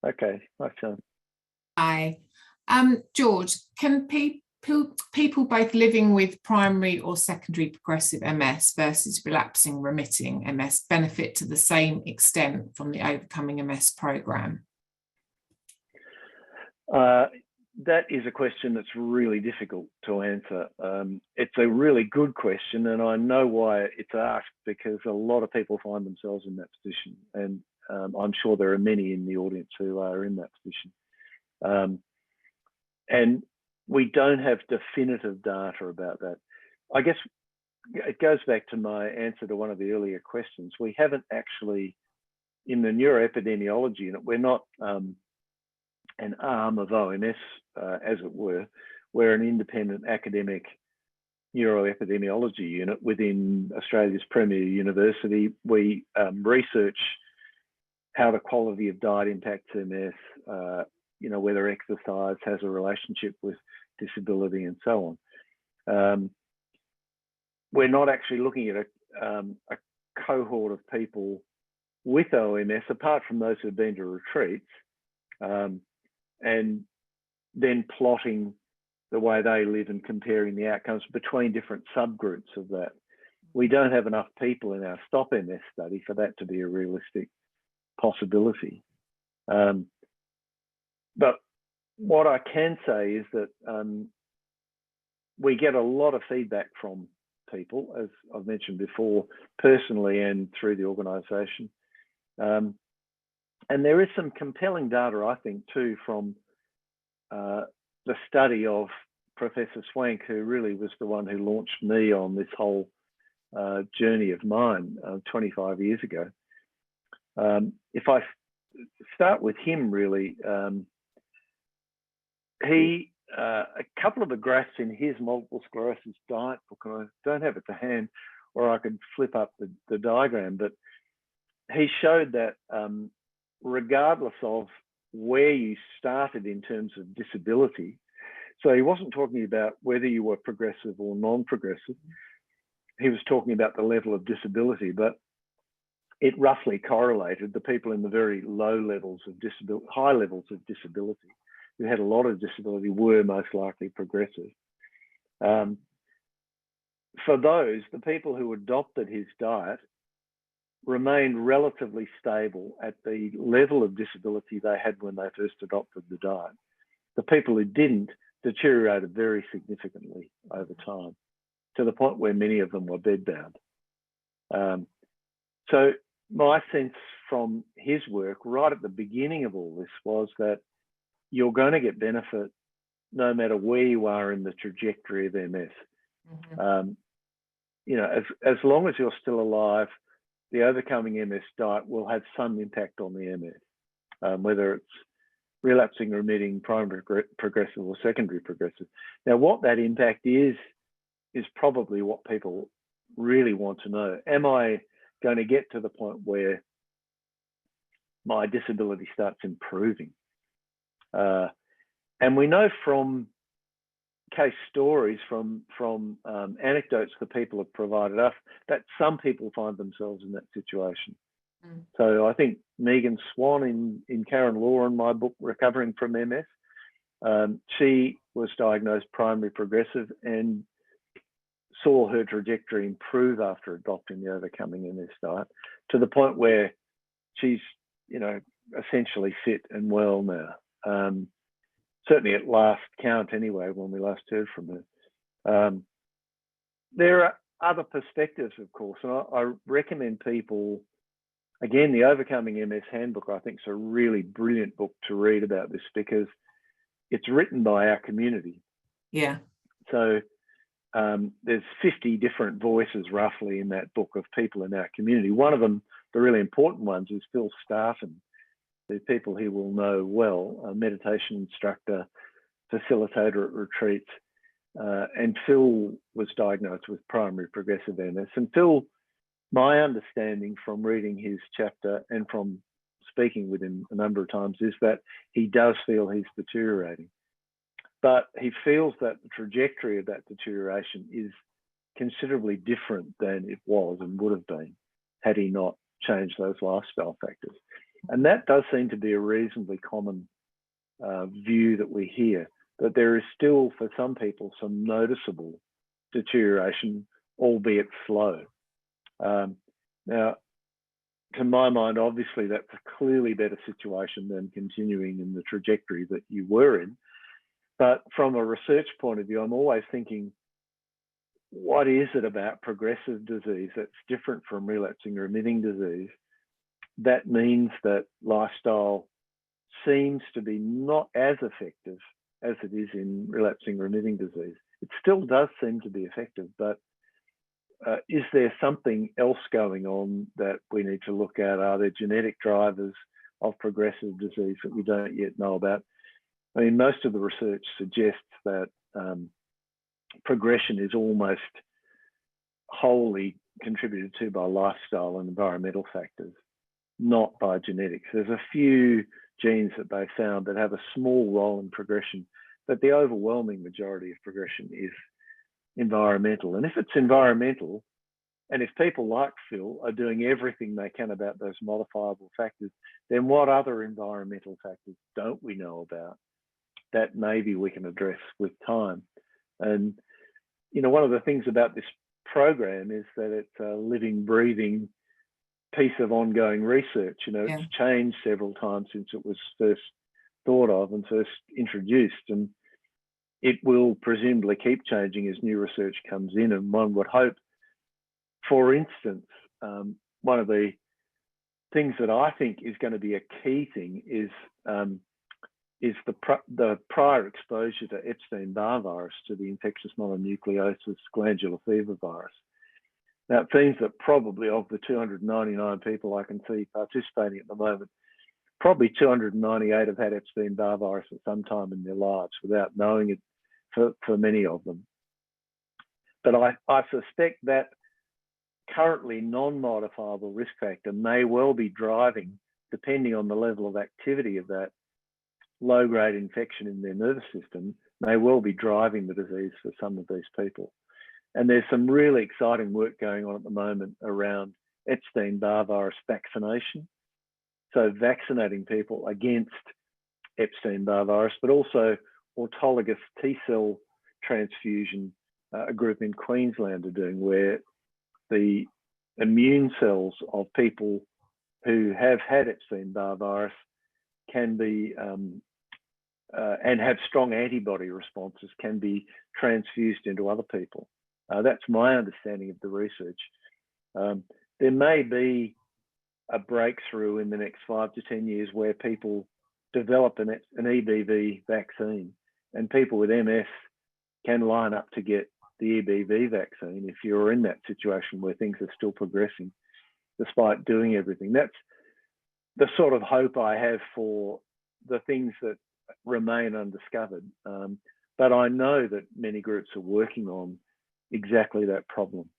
Okay. Hi, Sian. Hi. George, can people both living with primary or secondary progressive MS versus relapsing remitting MS benefit to the same extent from the Overcoming MS program? That is a question that's really difficult to answer. It's a really good question, and I know why it's asked, because a lot of people find themselves in that position, and I'm sure there are many in the audience who are in that position. And we don't have definitive data about that. I guess it goes back to my answer to one of the earlier questions. We haven't actually, in the neuroepidemiology unit, we're not an arm of OMS, as it were. We're an independent academic neuroepidemiology unit within Australia's premier university. We research how the quality of diet impacts MS, you know, whether exercise has a relationship with disability and so on. We're not actually looking at a cohort of people with OMS, apart from those who've been to retreats, and then plotting the way they live and comparing the outcomes between different subgroups of that. We don't have enough people in our Stop MS study for that to be a realistic possibility. But what I can say is that we get a lot of feedback from people, as I've mentioned before, personally and through the organisation. And there is some compelling data, I think, too, from the study of Professor Swank, who really was the one who launched me on this whole journey of mine 25 years ago. If I start with him, really, he, a couple of the graphs in his multiple sclerosis diet book, and I don't have it to hand, or I could flip up the diagram, but he showed that regardless of where you started in terms of disability, so he wasn't talking about whether you were progressive or non-progressive, he was talking about the level of disability, but it roughly correlated. The people in the very low levels of disability, high levels of disability, who had a lot of disability, were most likely progressive. For those, the people who adopted his diet remained relatively stable at the level of disability they had when they first adopted the diet. The people who didn't deteriorated very significantly over time, to the point where many of them were bedbound. So my sense from his work right at the beginning of all this was that you're going to get benefit no matter where you are in the trajectory of MS. Mm-hmm. You know, as long as you're still alive, the Overcoming MS diet will have some impact on the MS, whether it's relapsing, remitting, primary progressive or secondary progressive. Now, what that impact is probably what people really want to know. Am I going to get to the point where my disability starts improving? And we know from case stories, from anecdotes that people have provided us, that some people find themselves in that situation. Mm. So I think Megan Swan in Karen Law in my book, Recovering from MS, she was diagnosed primary progressive and saw her trajectory improve after adopting the Overcoming MS diet to the point where she's, you know, essentially fit and well now. Certainly at last count anyway, when we last heard from her. There are other perspectives, of course, and I recommend people, again, the Overcoming MS Handbook, I think is a really brilliant book to read about this because it's written by our community. Yeah. So there's 50 different voices roughly in that book of people in our community. One of them, the really important ones, is Phil Starton. The people he will know well, a meditation instructor, facilitator at retreats. And Phil was diagnosed with primary progressive MS. And Phil, my understanding from reading his chapter and from speaking with him a number of times, is that he does feel he's deteriorating. But he feels that the trajectory of that deterioration is considerably different than it was and would have been had he not changed those lifestyle factors. And that does seem to be a reasonably common view that we hear, that there is still, for some people, some noticeable deterioration, albeit slow. Now, to my mind, obviously, that's a clearly better situation than continuing in the trajectory that you were in. But from a research point of view, I'm always thinking, what is it about progressive disease that's different from relapsing remitting disease? That means that lifestyle seems to be not as effective as it is in relapsing remitting disease. It still does seem to be effective, but is there something else going on that we need to look at? Are there genetic drivers of progressive disease that we don't yet know about? I mean, most of the research suggests that progression is almost wholly contributed to by lifestyle and environmental factors, not by genetics. There's a few genes that they found that have a small role in progression, but the overwhelming majority of progression is environmental. And if it's environmental, and if people like Phil are doing everything they can about those modifiable factors, then what other environmental factors don't we know about that maybe we can address with time? And, you know, one of the things about this program is that it's a living, breathing piece of ongoing research. You know, yeah. It's changed several times since it was first thought of and first introduced, and it will presumably keep changing as new research comes in. And one would hope, for instance, one of the things that I think is going to be a key thing is the prior exposure to Epstein-Barr virus, to the infectious mononucleosis glandular fever virus. Now, it seems that probably of the 299 people I can see participating at the moment, probably 298 have had Epstein-Barr virus at some time in their lives without knowing it for many of them. But I suspect that currently non-modifiable risk factor may well be driving, depending on the level of activity of that low-grade infection in their nervous system, may well be driving the disease for some of these people. And there's some really exciting work going on at the moment around Epstein-Barr virus vaccination. So vaccinating people against Epstein-Barr virus, but also autologous T-cell transfusion, a group in Queensland are doing, where the immune cells of people who have had Epstein-Barr virus can be, and have strong antibody responses, can be transfused into other people. That's my understanding of the research. There may be a breakthrough in the next 5 to 10 years where people develop an EBV vaccine, and people with MS can line up to get the EBV vaccine if you're in that situation where things are still progressing despite doing everything. That's the sort of hope I have for the things that remain undiscovered. But I know that many groups are working on exactly that problem.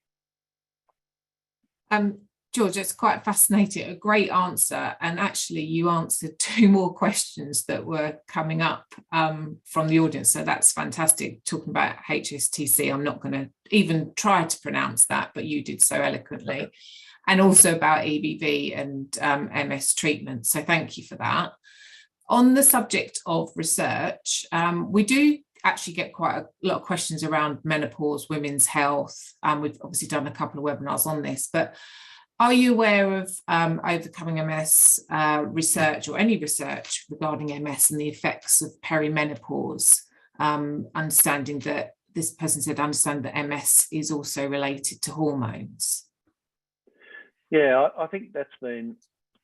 George, it's quite fascinating, a great answer. And actually you answered 2 more questions that were coming up from the audience. So that's fantastic. Talking about HSTC, I'm not going to even try to pronounce that, but you did so eloquently. Okay. And also about EBV and MS treatment. So thank you for that. On the subject of research, we do actually get quite a lot of questions around menopause, women's health. We've obviously done a couple of webinars on this, but are you aware of overcoming MS research or any research regarding MS and the effects of perimenopause? Understanding that this person said, understand that MS is also related to hormones. Yeah, I think that's been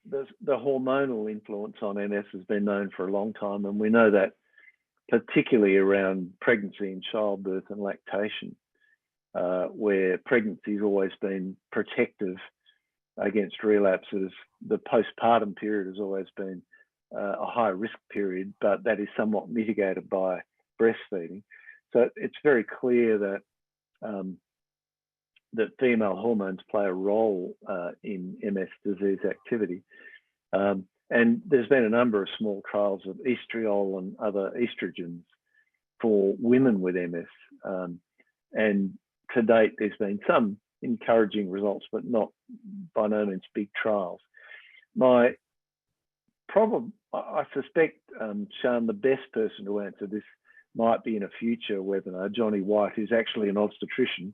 the hormonal influence on MS has been known for a long time, and we know that particularly around pregnancy and childbirth and lactation, where pregnancy has always been protective against relapses. The postpartum period has always been a high risk period, but that is somewhat mitigated by breastfeeding. So it's very clear that that female hormones play a role in MS disease activity. And there's been a number of small trials of estriol and other estrogens for women with MS. And to date, there's been some encouraging results, but not by no means big trials. My problem, I suspect, Sian, the best person to answer this might be in a future webinar, Johnny White, who's actually an obstetrician,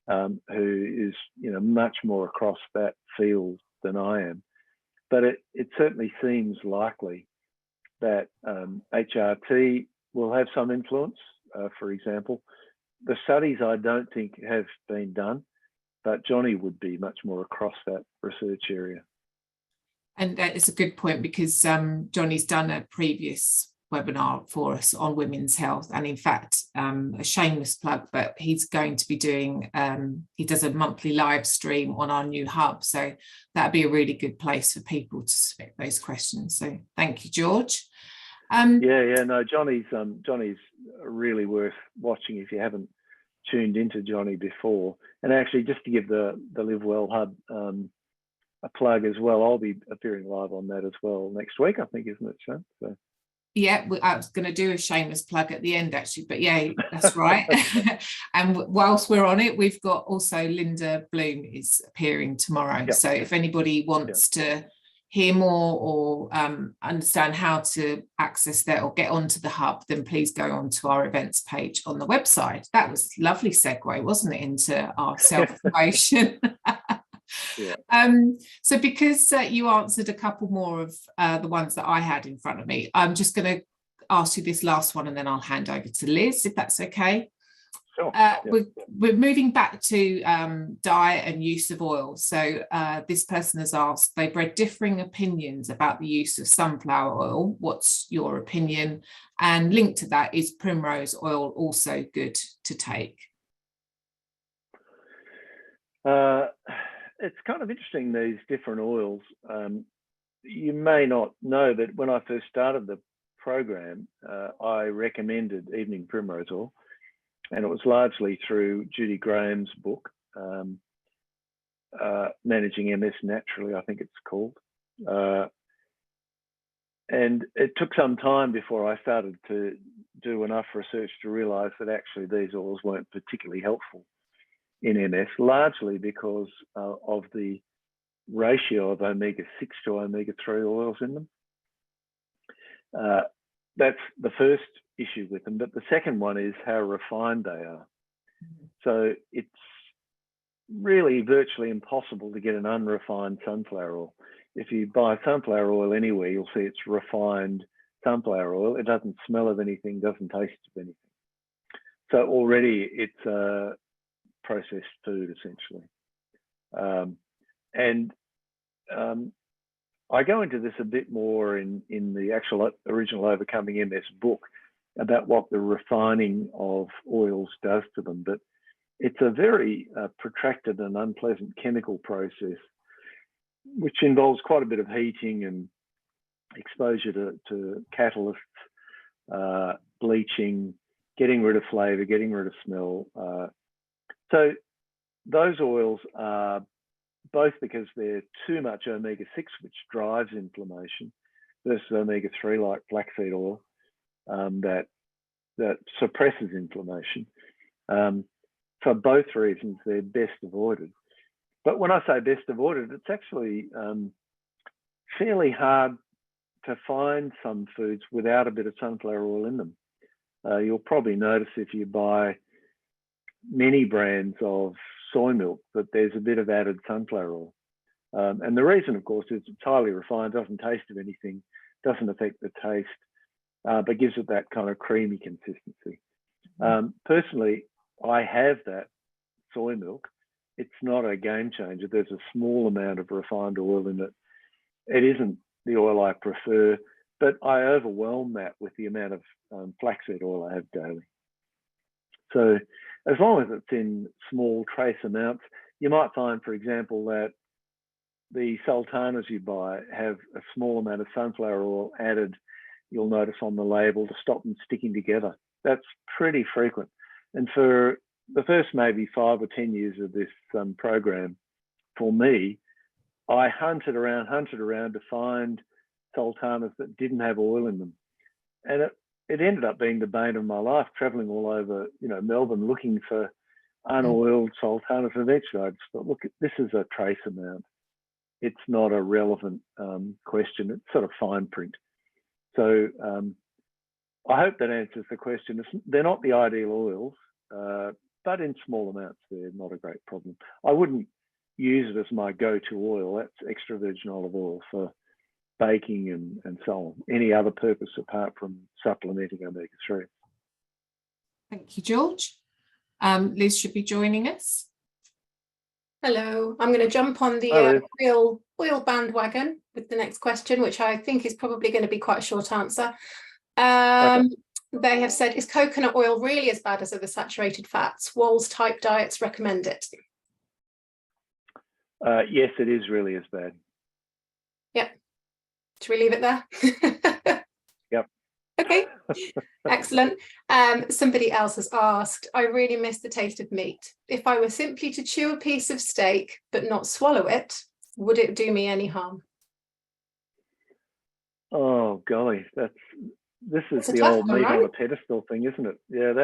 who is much more across that field than I am. But it certainly seems likely that HRT will have some influence. For example, the studies I don't think have been done, but Johnny would be much more across that research area. And that is a good point, because Johnny's done a previous webinar for us on women's health, and in fact a shameless plug, but he's going to be doing he does a monthly live stream on our new hub, so that'd be a really good place for people to submit those questions. So thank you, George. No, Johnny's really worth watching if you haven't tuned into Johnny before. And actually, just to give the Live Well hub a plug as well, I'll be appearing live on that as well next week, I think, isn't it, Sian? So. Yeah, I was going to do a shameless plug at the end, actually, but yeah, that's right. And whilst we're on it, we've got also Linda Bloom is appearing tomorrow. Yep. So if anybody wants to hear more or understand how to access that or get onto the hub, then please go onto our events page on the website. That was a lovely segue, wasn't it, into our self-promotion? Yeah. So because you answered a couple more of the ones that I had in front of me, I'm just going to ask you this last one and then I'll hand over to Liz, if that's okay. Sure. We're moving back to diet and use of oil. So this person has asked, they've read differing opinions about the use of sunflower oil. What's your opinion? And linked to that, is primrose oil also good to take? It's kind of interesting, these different oils. You may not know that when I first started the program, I recommended evening primrose oil, and it was largely through Judy Graham's book, Managing MS Naturally, I think it's called. And it took some time before I started to do enough research to realize that actually these oils weren't particularly helpful in MS, largely because of the ratio of omega-6 to omega-3 oils in them. That's the first issue with them. But the second one is how refined they are. So it's really virtually impossible to get an unrefined sunflower oil. If you buy sunflower oil anywhere, you'll see it's refined sunflower oil. It doesn't smell of anything, doesn't taste of anything. So already it's processed food, essentially. I go into this a bit more in the actual original Overcoming MS book about what the refining of oils does to them, but it's a very protracted and unpleasant chemical process, which involves quite a bit of heating and exposure to catalysts, bleaching, getting rid of flavour, getting rid of smell. So those oils are both because they're too much omega-6, which drives inflammation, versus omega-3 like flaxseed oil that suppresses inflammation. For both reasons, they're best avoided. But when I say best avoided, it's actually fairly hard to find some foods without a bit of sunflower oil in them. You'll probably notice if you buy many brands of soy milk that there's a bit of added sunflower oil. And the reason, of course, is it's highly refined, doesn't taste of anything, doesn't affect the taste, but gives it that kind of creamy consistency. Personally, I have that soy milk. It's not a game changer. There's a small amount of refined oil in it. It isn't the oil I prefer, but I overwhelm that with the amount of flaxseed oil I have daily. So as long as it's in small trace amounts, you might find, for example, that the sultanas you buy have a small amount of sunflower oil added, you'll notice on the label, to stop them sticking together. That's pretty frequent. And for the first maybe 5 or 10 years of this program, for me, I hunted around to find sultanas that didn't have oil in them. And it ended up being the bane of my life, traveling all over, Melbourne looking for unoiled sultanas. Eventually I just thought, look, this is a trace amount. It's not a relevant question. It's sort of fine print. So I hope that answers the question. They're not the ideal oils, but in small amounts, they're not a great problem. I wouldn't use it as my go-to oil. That's extra virgin olive oil for baking and so on. Any other purpose apart from supplementing omega-3. Thank you, George. Liz should be joining us. Hello, I'm going to jump on the oil bandwagon with the next question, which I think is probably going to be quite a short answer. Okay. They have said, is coconut oil really as bad as other saturated fats? Walls type diets recommend it. Yes, it is really as bad. Yep. Should we leave it there? Yep. Okay, excellent. Somebody else has asked, I really miss the taste of meat. If I were simply to chew a piece of steak but not swallow it, would it do me any harm? Oh golly, this is the old meat on a pedestal thing, isn't it? Yeah,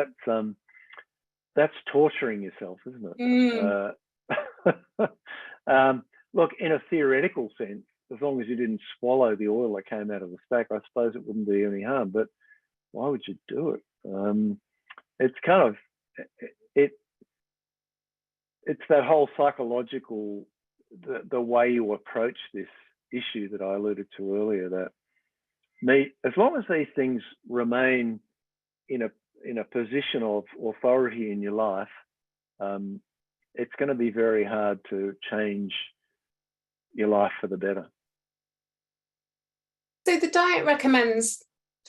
that's torturing yourself, isn't it? Look, in a theoretical sense, as long as you didn't swallow the oil that came out of the steak, I suppose it wouldn't do any harm. But why would you do it? It's kind of it's that whole psychological, the way you approach this issue that I alluded to earlier. That meat, as long as these things remain in a position of authority in your life, it's going to be very hard to change your life for the better. So the diet recommends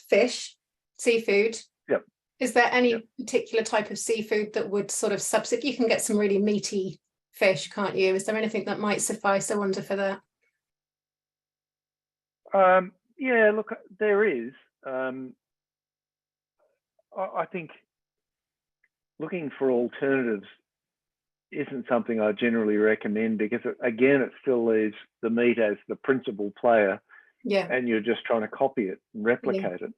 fish, seafood. Yep. Is there any particular type of seafood that would sort of substitute? You can get some really meaty fish, can't you? Is there anything that might suffice, I wonder, for that? Yeah, look, there is. I think looking for alternatives isn't something I generally recommend, because it still leaves the meat as the principal player, and you're just trying to copy it and replicate it.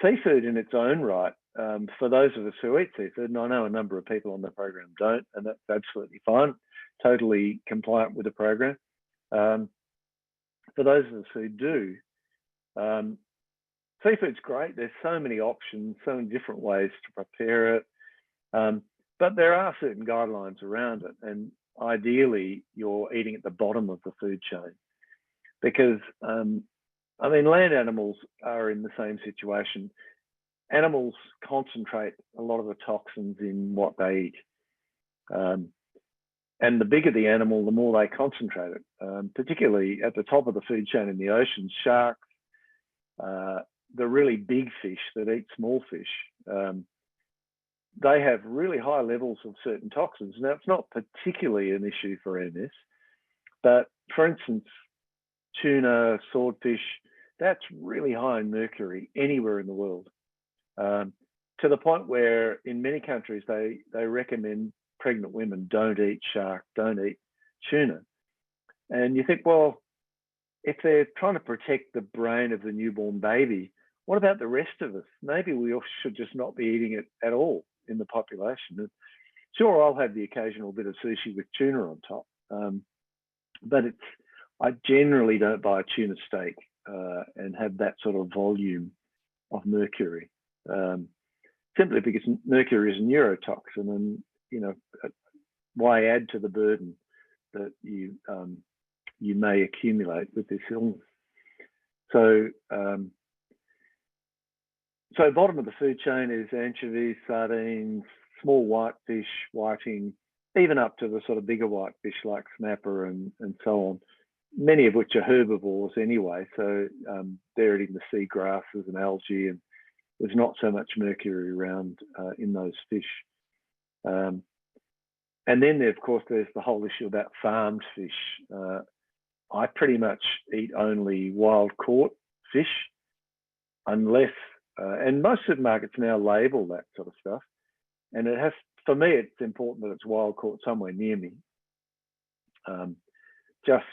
Seafood in its own right, for those of us who eat seafood, and I know a number of people on the program don't, and that's absolutely fine, totally compliant with the program. For those of us who do, seafood's great. There's so many options, so many different ways to prepare it. But there are certain guidelines around it, and ideally you're eating at the bottom of the food chain, because land animals are in the same situation. Animals concentrate a lot of the toxins in what they eat. And the bigger the animal, the more they concentrate it, particularly at the top of the food chain in the oceans. Sharks, the really big fish that eat small fish, they have really high levels of certain toxins. Now, it's not particularly an issue for MS, but for instance, tuna, swordfish, that's really high in mercury anywhere in the world, to the point where in many countries they recommend pregnant women don't eat shark, don't eat tuna. And you think, well, if they're trying to protect the brain of the newborn baby, what about the rest of us? Maybe we should just not be eating it at all in the population. And sure, I'll have the occasional bit of sushi with tuna on top, but I generally don't buy a tuna steak and have that sort of volume of mercury, simply because mercury is a neurotoxin, and why add to the burden that you may accumulate with this illness. So bottom of the food chain is anchovies, sardines, small whitefish, whiting, even up to the sort of bigger whitefish like snapper and so on, many of which are herbivores anyway. So they're eating the sea grasses and algae, and there's not so much mercury around in those fish. And then, of course, there's the whole issue about farmed fish. I pretty much eat only wild-caught fish, unless, and most supermarkets now label that sort of stuff. And it has, for me, it's important that it's wild-caught somewhere near me, just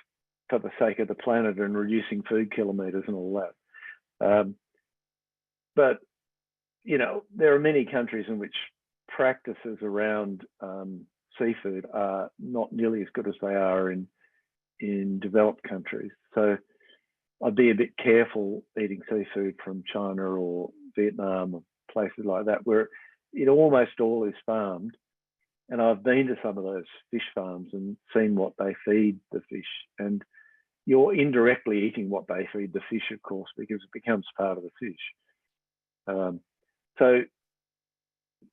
for the sake of the planet and reducing food kilometres and all that. But, there are many countries in which practices around seafood are not nearly as good as they are in developed countries. So I'd be a bit careful eating seafood from China or Vietnam or places like that, where it almost all is farmed. And I've been to some of those fish farms and seen what they feed the fish. And you're indirectly eating what they feed the fish, of course, because it becomes part of the fish. So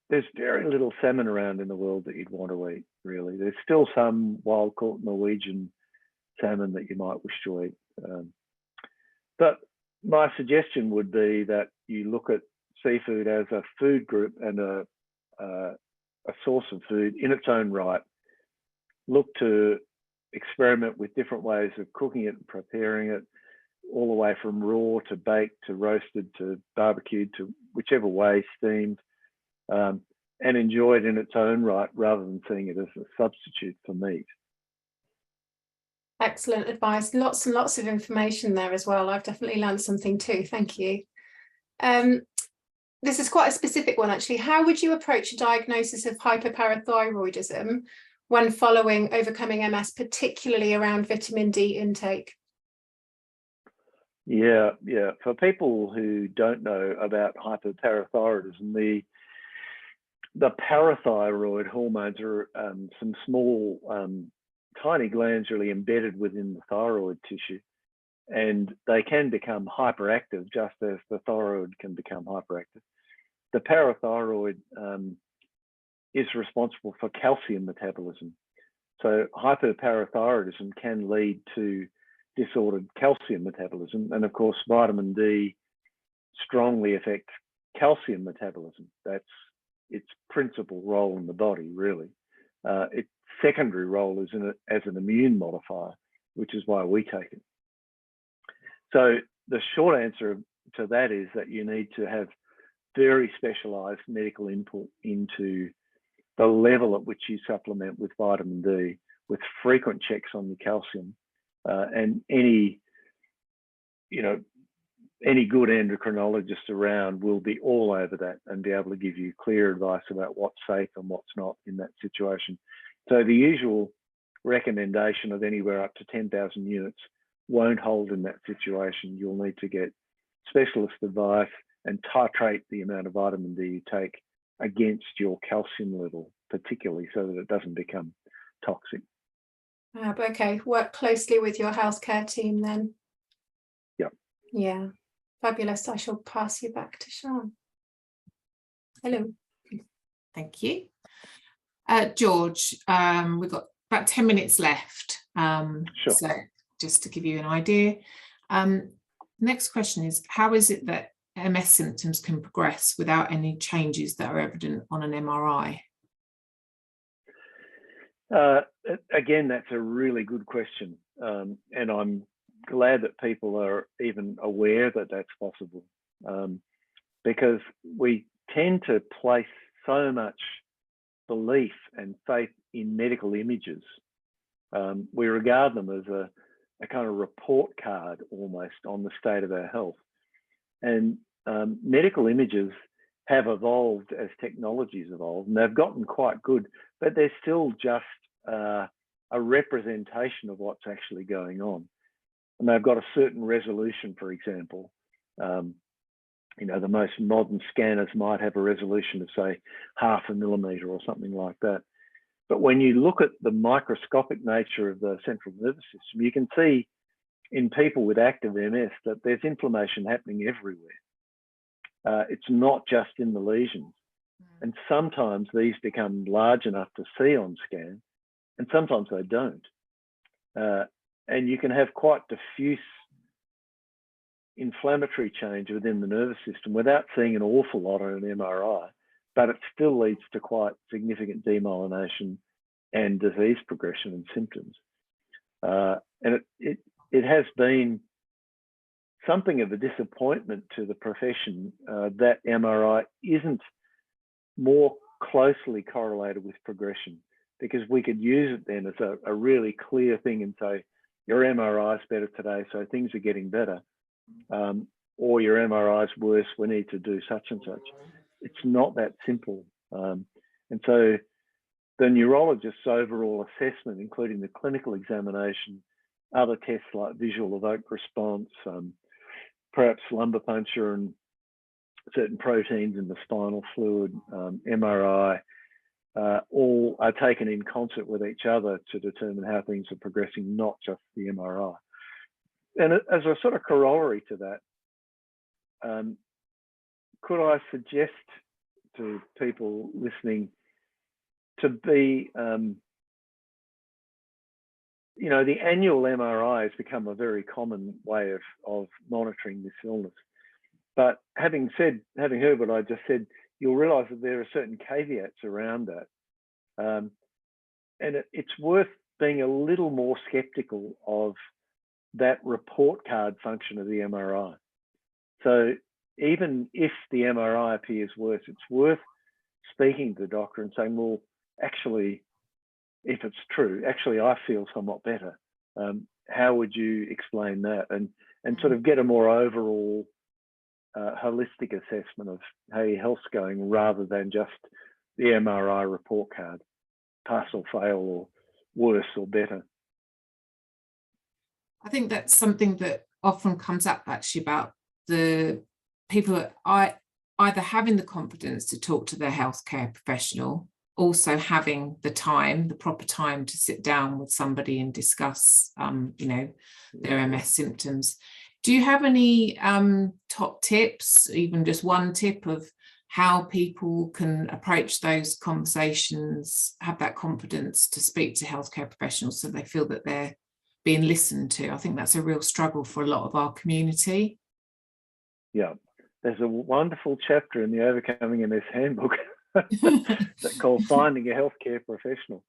there's very little salmon around in the world that you'd want to eat, really. There's still some wild-caught Norwegian salmon that you might wish to eat. But my suggestion would be that you look at seafood as a food group and a source of food in its own right. Look to experiment with different ways of cooking it and preparing it, all the way from raw to baked to roasted to barbecued to whichever way, steamed, and enjoy it in its own right rather than seeing it as a substitute for meat. Excellent advice. Lots and lots of information there as well. I've definitely learned something too. Thank you. This is quite a specific one, actually. How would you approach a diagnosis of hyperparathyroidism when following overcoming MS, particularly around vitamin D intake? Yeah. For people who don't know about hyperparathyroidism, the parathyroid hormones are some small, tiny glands really embedded within the thyroid tissue, and they can become hyperactive just as the thyroid can become hyperactive. The parathyroid is responsible for calcium metabolism. So hyperparathyroidism can lead to disordered calcium metabolism, and of course vitamin D strongly affects calcium metabolism. That's its principal role in the body, really. Its secondary role is as an immune modifier, which is why we take it. So the short answer to that is that you need to have very specialized medical input into the level at which you supplement with vitamin D, with frequent checks on the calcium, and any good endocrinologist around will be all over that and be able to give you clear advice about what's safe and what's not in that situation. So the usual recommendation of anywhere up to 10,000 units won't hold in that situation. You'll need to get specialist advice and titrate the amount of vitamin D you take against your calcium level, particularly so that it doesn't become toxic. Okay, work closely with your healthcare team then. Yep. Yeah, fabulous. I shall pass you back to Sian. Hello. Thank you. George, we've got about 10 minutes left. Sure. So just to give you an idea. Next question is, how is it that MS symptoms can progress without any changes that are evident on an MRI? Again, that's a really good question. And I'm glad that people are even aware that that's possible, because we tend to place so much belief and faith in medical images. We regard them as a kind of report card almost on the state of our health. And medical images have evolved as technologies evolved, and they've gotten quite good, but they're still just a representation of what's actually going on. And they've got a certain resolution, for example. You know, the most modern scanners might have a resolution of, say, 0.5 millimeter or something like that. But when you look at the microscopic nature of the central nervous system, you can see in people with active MS that there's inflammation happening everywhere. It's not just in the lesions. And sometimes these become large enough to see on scan, and sometimes they don't. And you can have quite diffuse inflammatory change within the nervous system without seeing an awful lot on an MRI, but it still leads to quite significant demyelination and disease progression and symptoms. And it has been something of a disappointment to the profession that MRI isn't more closely correlated with progression, because we could use it then as a really clear thing and say, your MRI is better today, so things are getting better. Or your MRI is worse, we need to do such and such. It's not that simple. And so the neurologist's overall assessment, including the clinical examination, other tests like visual evoked response, perhaps lumbar puncture and certain proteins in the spinal fluid, MRI, all are taken in concert with each other to determine how things are progressing, not just the MRI. And as a sort of corollary to that, could I suggest to people listening to be, you know, the annual MRI has become a very common way of monitoring this illness. But having heard what I just said, you'll realise that there are certain caveats around that. And it's worth being a little more sceptical of that report card function of the MRI. So even if the MRI appears worse, it's worth speaking to the doctor and saying, well, actually, if it's true, actually, I feel somewhat better. How would you explain that? And sort of get a more overall holistic assessment of how your health's going, rather than just the MRI report card, pass or fail, or worse or better. I think that's something that often comes up actually about the people that either having the confidence to talk to their healthcare professional, also having the time, the proper time to sit down with somebody and discuss, you know, their MS symptoms. Do you have any top tips, even just one tip of how people can approach those conversations, have that confidence to speak to healthcare professionals so they feel that they're being listened to? I think that's a real struggle for a lot of our community. Yeah, there's a wonderful chapter in the Overcoming MS handbook that's called Finding a Healthcare Professional.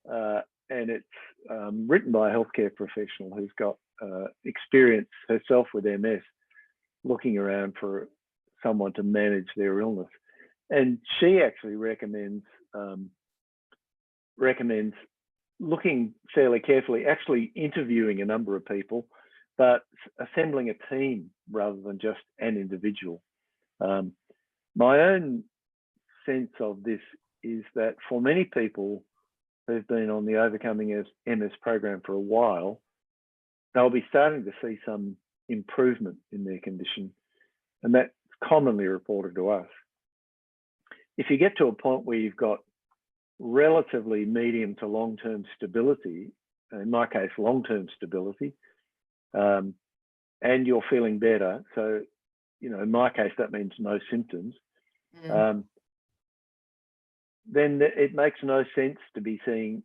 And it's written by a healthcare professional who's got experience herself with MS, looking around for someone to manage their illness. And she actually recommends looking fairly carefully, actually interviewing a number of people, but assembling a team rather than just an individual. My own sense of this is that for many people who've been on the Overcoming MS program for a while, they'll be starting to see some improvement in their condition, and that's commonly reported to us. If you get to a point where you've got relatively medium to long-term stability, in my case, long-term stability, and you're feeling better, so, you know, in my case, that means no symptoms, then it makes no sense to be seeing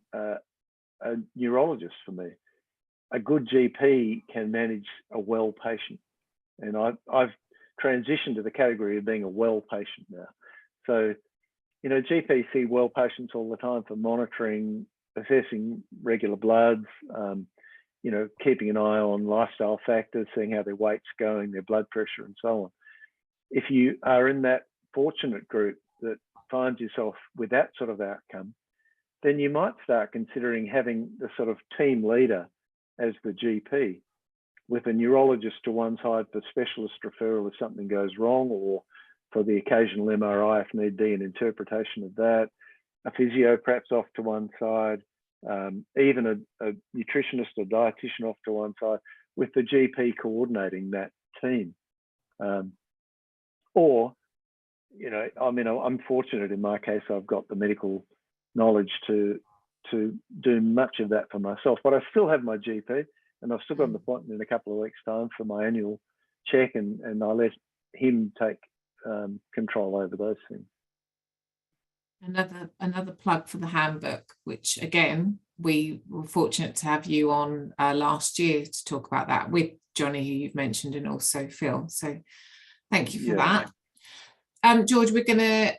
a neurologist for me. A good GP can manage a well patient, and I've transitioned to the category of being a well patient now. So, you know, GPs see well patients all the time for monitoring, assessing regular bloods, you know, keeping an eye on lifestyle factors, seeing how their weight's going, their blood pressure, and so on. If you are in that fortunate group that finds yourself with that sort of outcome, then you might start considering having the sort of team leader as the GP, with a neurologist to one side for specialist referral if something goes wrong, or for the occasional MRI if need be, an interpretation of that, a physio perhaps off to one side, even a nutritionist or dietitian off to one side, with the GP coordinating that team. Or, you know, I mean, I'm fortunate in my case, I've got the medical knowledge to do much of that for myself, but I still have my GP, and I've still got an appointment in a couple of weeks' time for my annual check, and I let him take control over those things. Another plug for the handbook, which again, we were fortunate to have you on last year to talk about that with Johnny, who you've mentioned, and also Phil. So thank you for that. George, we're going to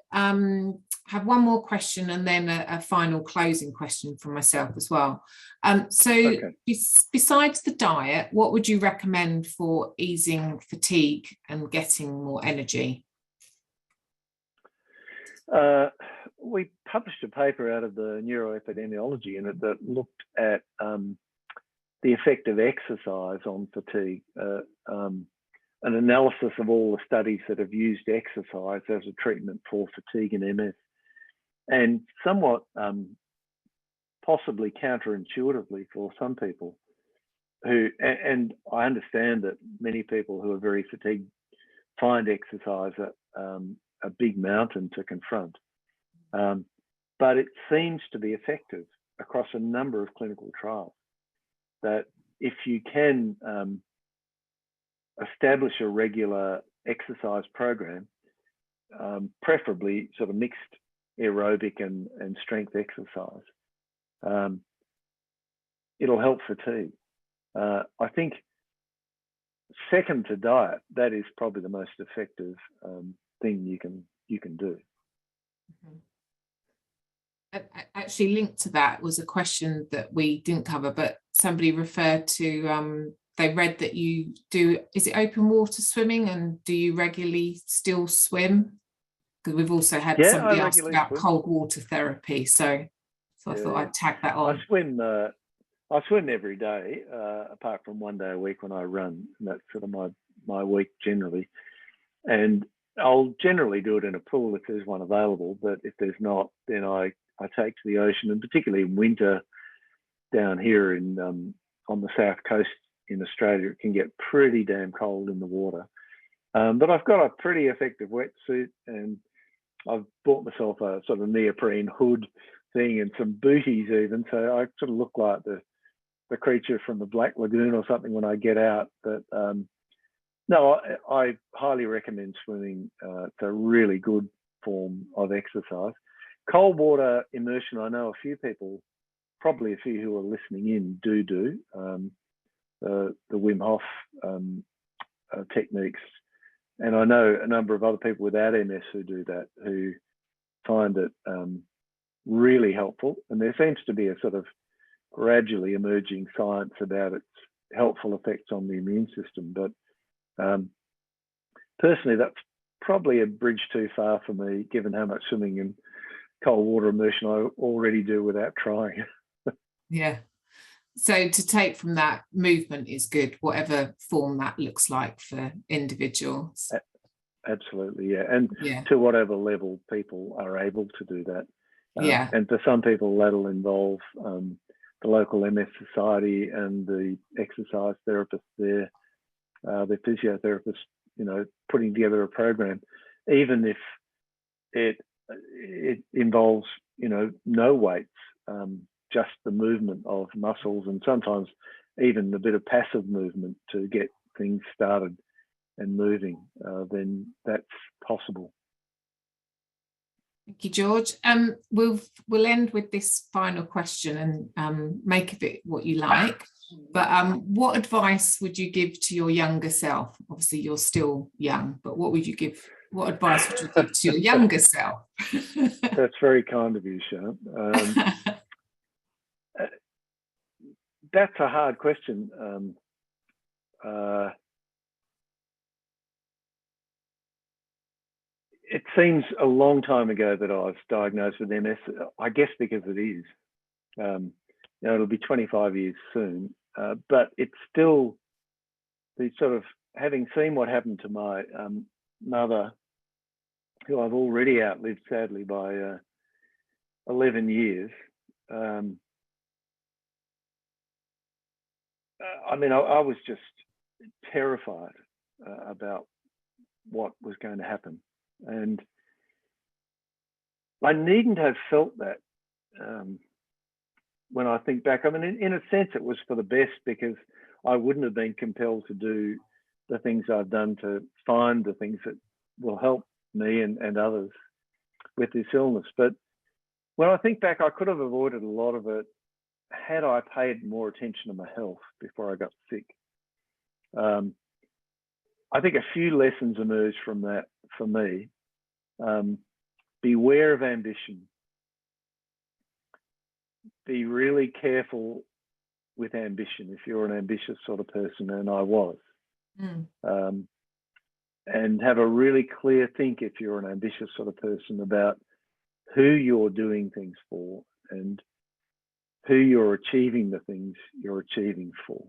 have one more question and then a final closing question from myself as well. Besides the diet, what would you recommend for easing fatigue and getting more energy? We published a paper out of the neuroepidemiology unit that looked at the effect of exercise on fatigue, an analysis of all the studies that have used exercise as a treatment for fatigue and MS. And somewhat possibly counterintuitively for some people who, and I understand that many people who are very fatigued find exercise a big mountain to confront. But it seems to be effective across a number of clinical trials, that if you can establish a regular exercise program, preferably sort of mixed aerobic and strength exercise, it'll help fatigue. I think second to diet, that is probably the most effective thing you can do. Actually, linked to that was a question that we didn't cover, but somebody referred to, they read that you do, is it open water swimming, and do you regularly still swim? Because we've also had somebody ask about cold water therapy, so I thought I'd tag that on. I swim every day, apart from one day a week when I run, and that's sort of my week generally. And I'll generally do it in a pool if there's one available, but if there's not, then I take to the ocean, and particularly in winter down here in on the south coast in Australia, it can get pretty damn cold in the water. But I've got a pretty effective wetsuit, and I've bought myself a sort of neoprene hood thing and some booties even, so I sort of look like the creature from the Black Lagoon or something when I get out. But no, I highly recommend swimming. It's a really good form of exercise. Cold water immersion, I know a few people, probably a few who are listening in, do. The Wim Hof techniques. And I know a number of other people without MS who do that, who find it really helpful. And there seems to be a sort of gradually emerging science about its helpful effects on the immune system. But personally, that's probably a bridge too far for me, given how much swimming and cold water immersion I already do without trying. Yeah. So to take from that, movement is good, whatever form that looks like for individuals. Absolutely, yeah. And to whatever level people are able to do that. And for some people, that'll involve the local MS society and the exercise therapists there, the physiotherapists, you know, putting together a program, even if it involves, you know, no weights, just the movement of muscles, and sometimes even a bit of passive movement to get things started and moving, then that's possible. Thank you, George. We'll end with this final question and make of it what you like. But what advice would you give to your younger self? Obviously, you're still young, but what advice would you give to your younger self? That's very kind of you, Sean. That's a hard question. It seems a long time ago that I was diagnosed with MS, I guess because it is. It'll be 25 years soon, but it's still the sort of, having seen what happened to my mother, who I've already outlived, sadly, by 11 years. I was just terrified about what was going to happen. And I needn't have felt that when I think back. In a sense, it was for the best, because I wouldn't have been compelled to do the things I've done to find the things that will help me and others with this illness. But when I think back, I could have avoided a lot of it had I paid more attention to my health before I got sick. I think a few lessons emerged from that for me. Beware of ambition. Be really careful with ambition if you're an ambitious sort of person, and I was. And have a really clear think if you're an ambitious sort of person about who you're doing things for and who you're achieving the things you're achieving for.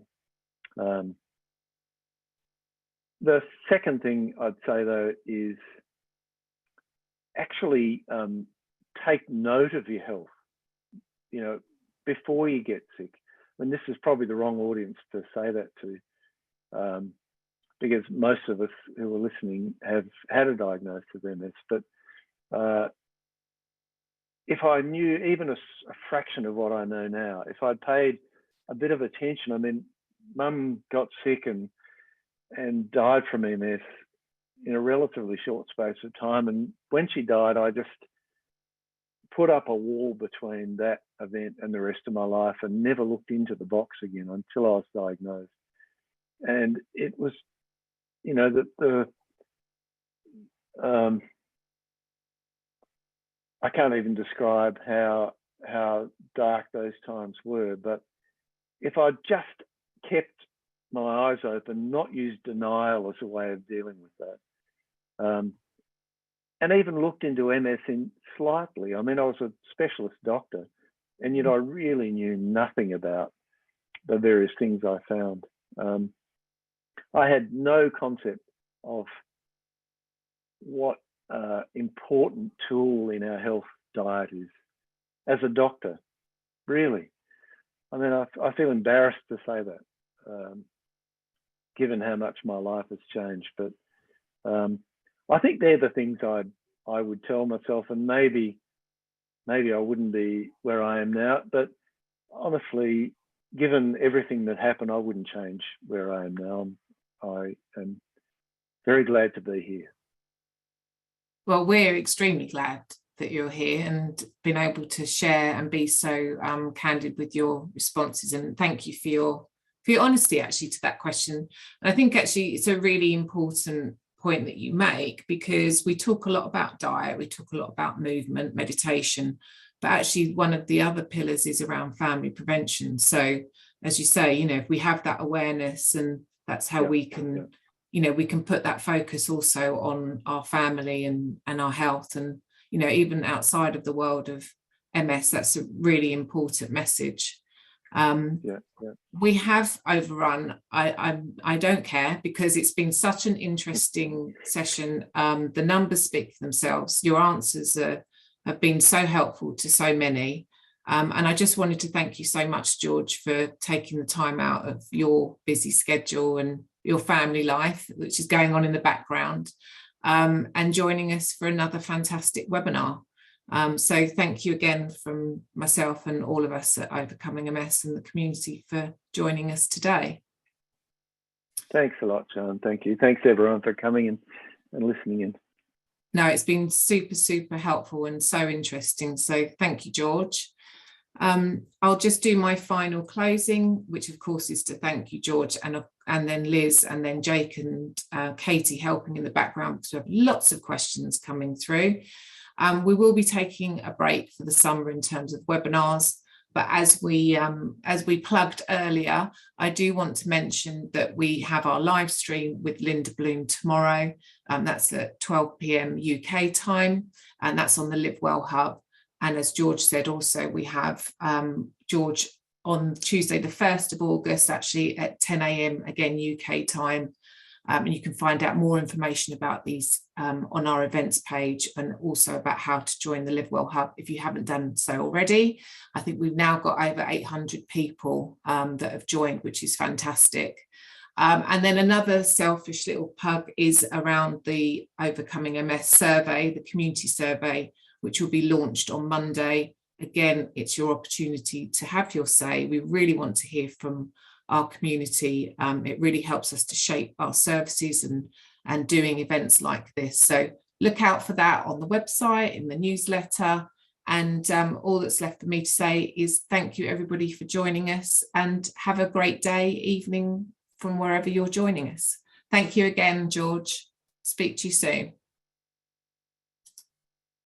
The second thing I'd say, though, is actually take note of your health, before you get sick. This is probably the wrong audience to say that to, because most of us who are listening have had a diagnosis of MS. But if I knew even a fraction of what I know now, if I'd paid a bit of attention, Mum got sick and died from MS in a relatively short space of time. And when she died, I just put up a wall between that event and the rest of my life and never looked into the box again until I was diagnosed. And it was, I can't even describe how dark those times were. But if I'd just kept my eyes open, not used denial as a way of dealing with that, and even looked into MS slightly. I was a specialist doctor, and yet I really knew nothing about the various things I found. I had no concept of what important tool in our health diet is as a doctor, really. I feel embarrassed to say that, given how much my life has changed. But I think they're the things I would tell myself, and maybe I wouldn't be where I am now. But honestly, given everything that happened, I wouldn't change where I am now. I am very glad to be here. Well, we're extremely glad that you're here and been able to share and be so candid with your responses. And thank you for your honesty, actually, to that question. And I think actually it's a really important point that you make, because we talk a lot about diet, we talk a lot about movement, meditation, but actually one of the other pillars is around family prevention. So as you say, if we have that awareness, and that's how we can, we can put that focus also on our family and our health. And, even outside of the world of MS, that's a really important message. We have overrun. I don't care, because it's been such an interesting session. The numbers speak for themselves. Your answers have been so helpful to so many. And I just wanted to thank you so much, George, for taking the time out of your busy schedule and your family life, which is going on in the background, and joining us for another fantastic webinar. So thank you again from myself and all of us at Overcoming MS and the community for joining us today. Thanks a lot, John. Thank you. Thanks everyone for coming in and listening in. No, it's been super, super helpful and so interesting. So thank you, George. I'll just do my final closing, which of course is to thank you, George, and then Liz, and then Jake and Katie helping in the background, because we have lots of questions coming through. We will be taking a break for the summer in terms of webinars, but as we plugged earlier, I do want to mention that we have our live stream with Linda Bloom tomorrow. That's at 12 p.m. UK time, and that's on the Live Well Hub. And as George said, also we have George on Tuesday, the 1st of August, actually at 10 a.m. again UK time. And you can find out more information about these on our events page, and also about how to join the Live Well Hub if you haven't done so already. I think we've now got over 800 people that have joined, which is fantastic. And then another selfish little plug is around the Overcoming MS survey, the community survey, which will be launched on Monday. Again, it's your opportunity to have your say. We really want to hear from our community. It really helps us to shape our services and doing events like this. So look out for that on the website, in the newsletter. And all that's left for me to say is thank you, everybody, for joining us, and have a great day, evening from wherever you're joining us. Thank you again, George. Speak to you soon.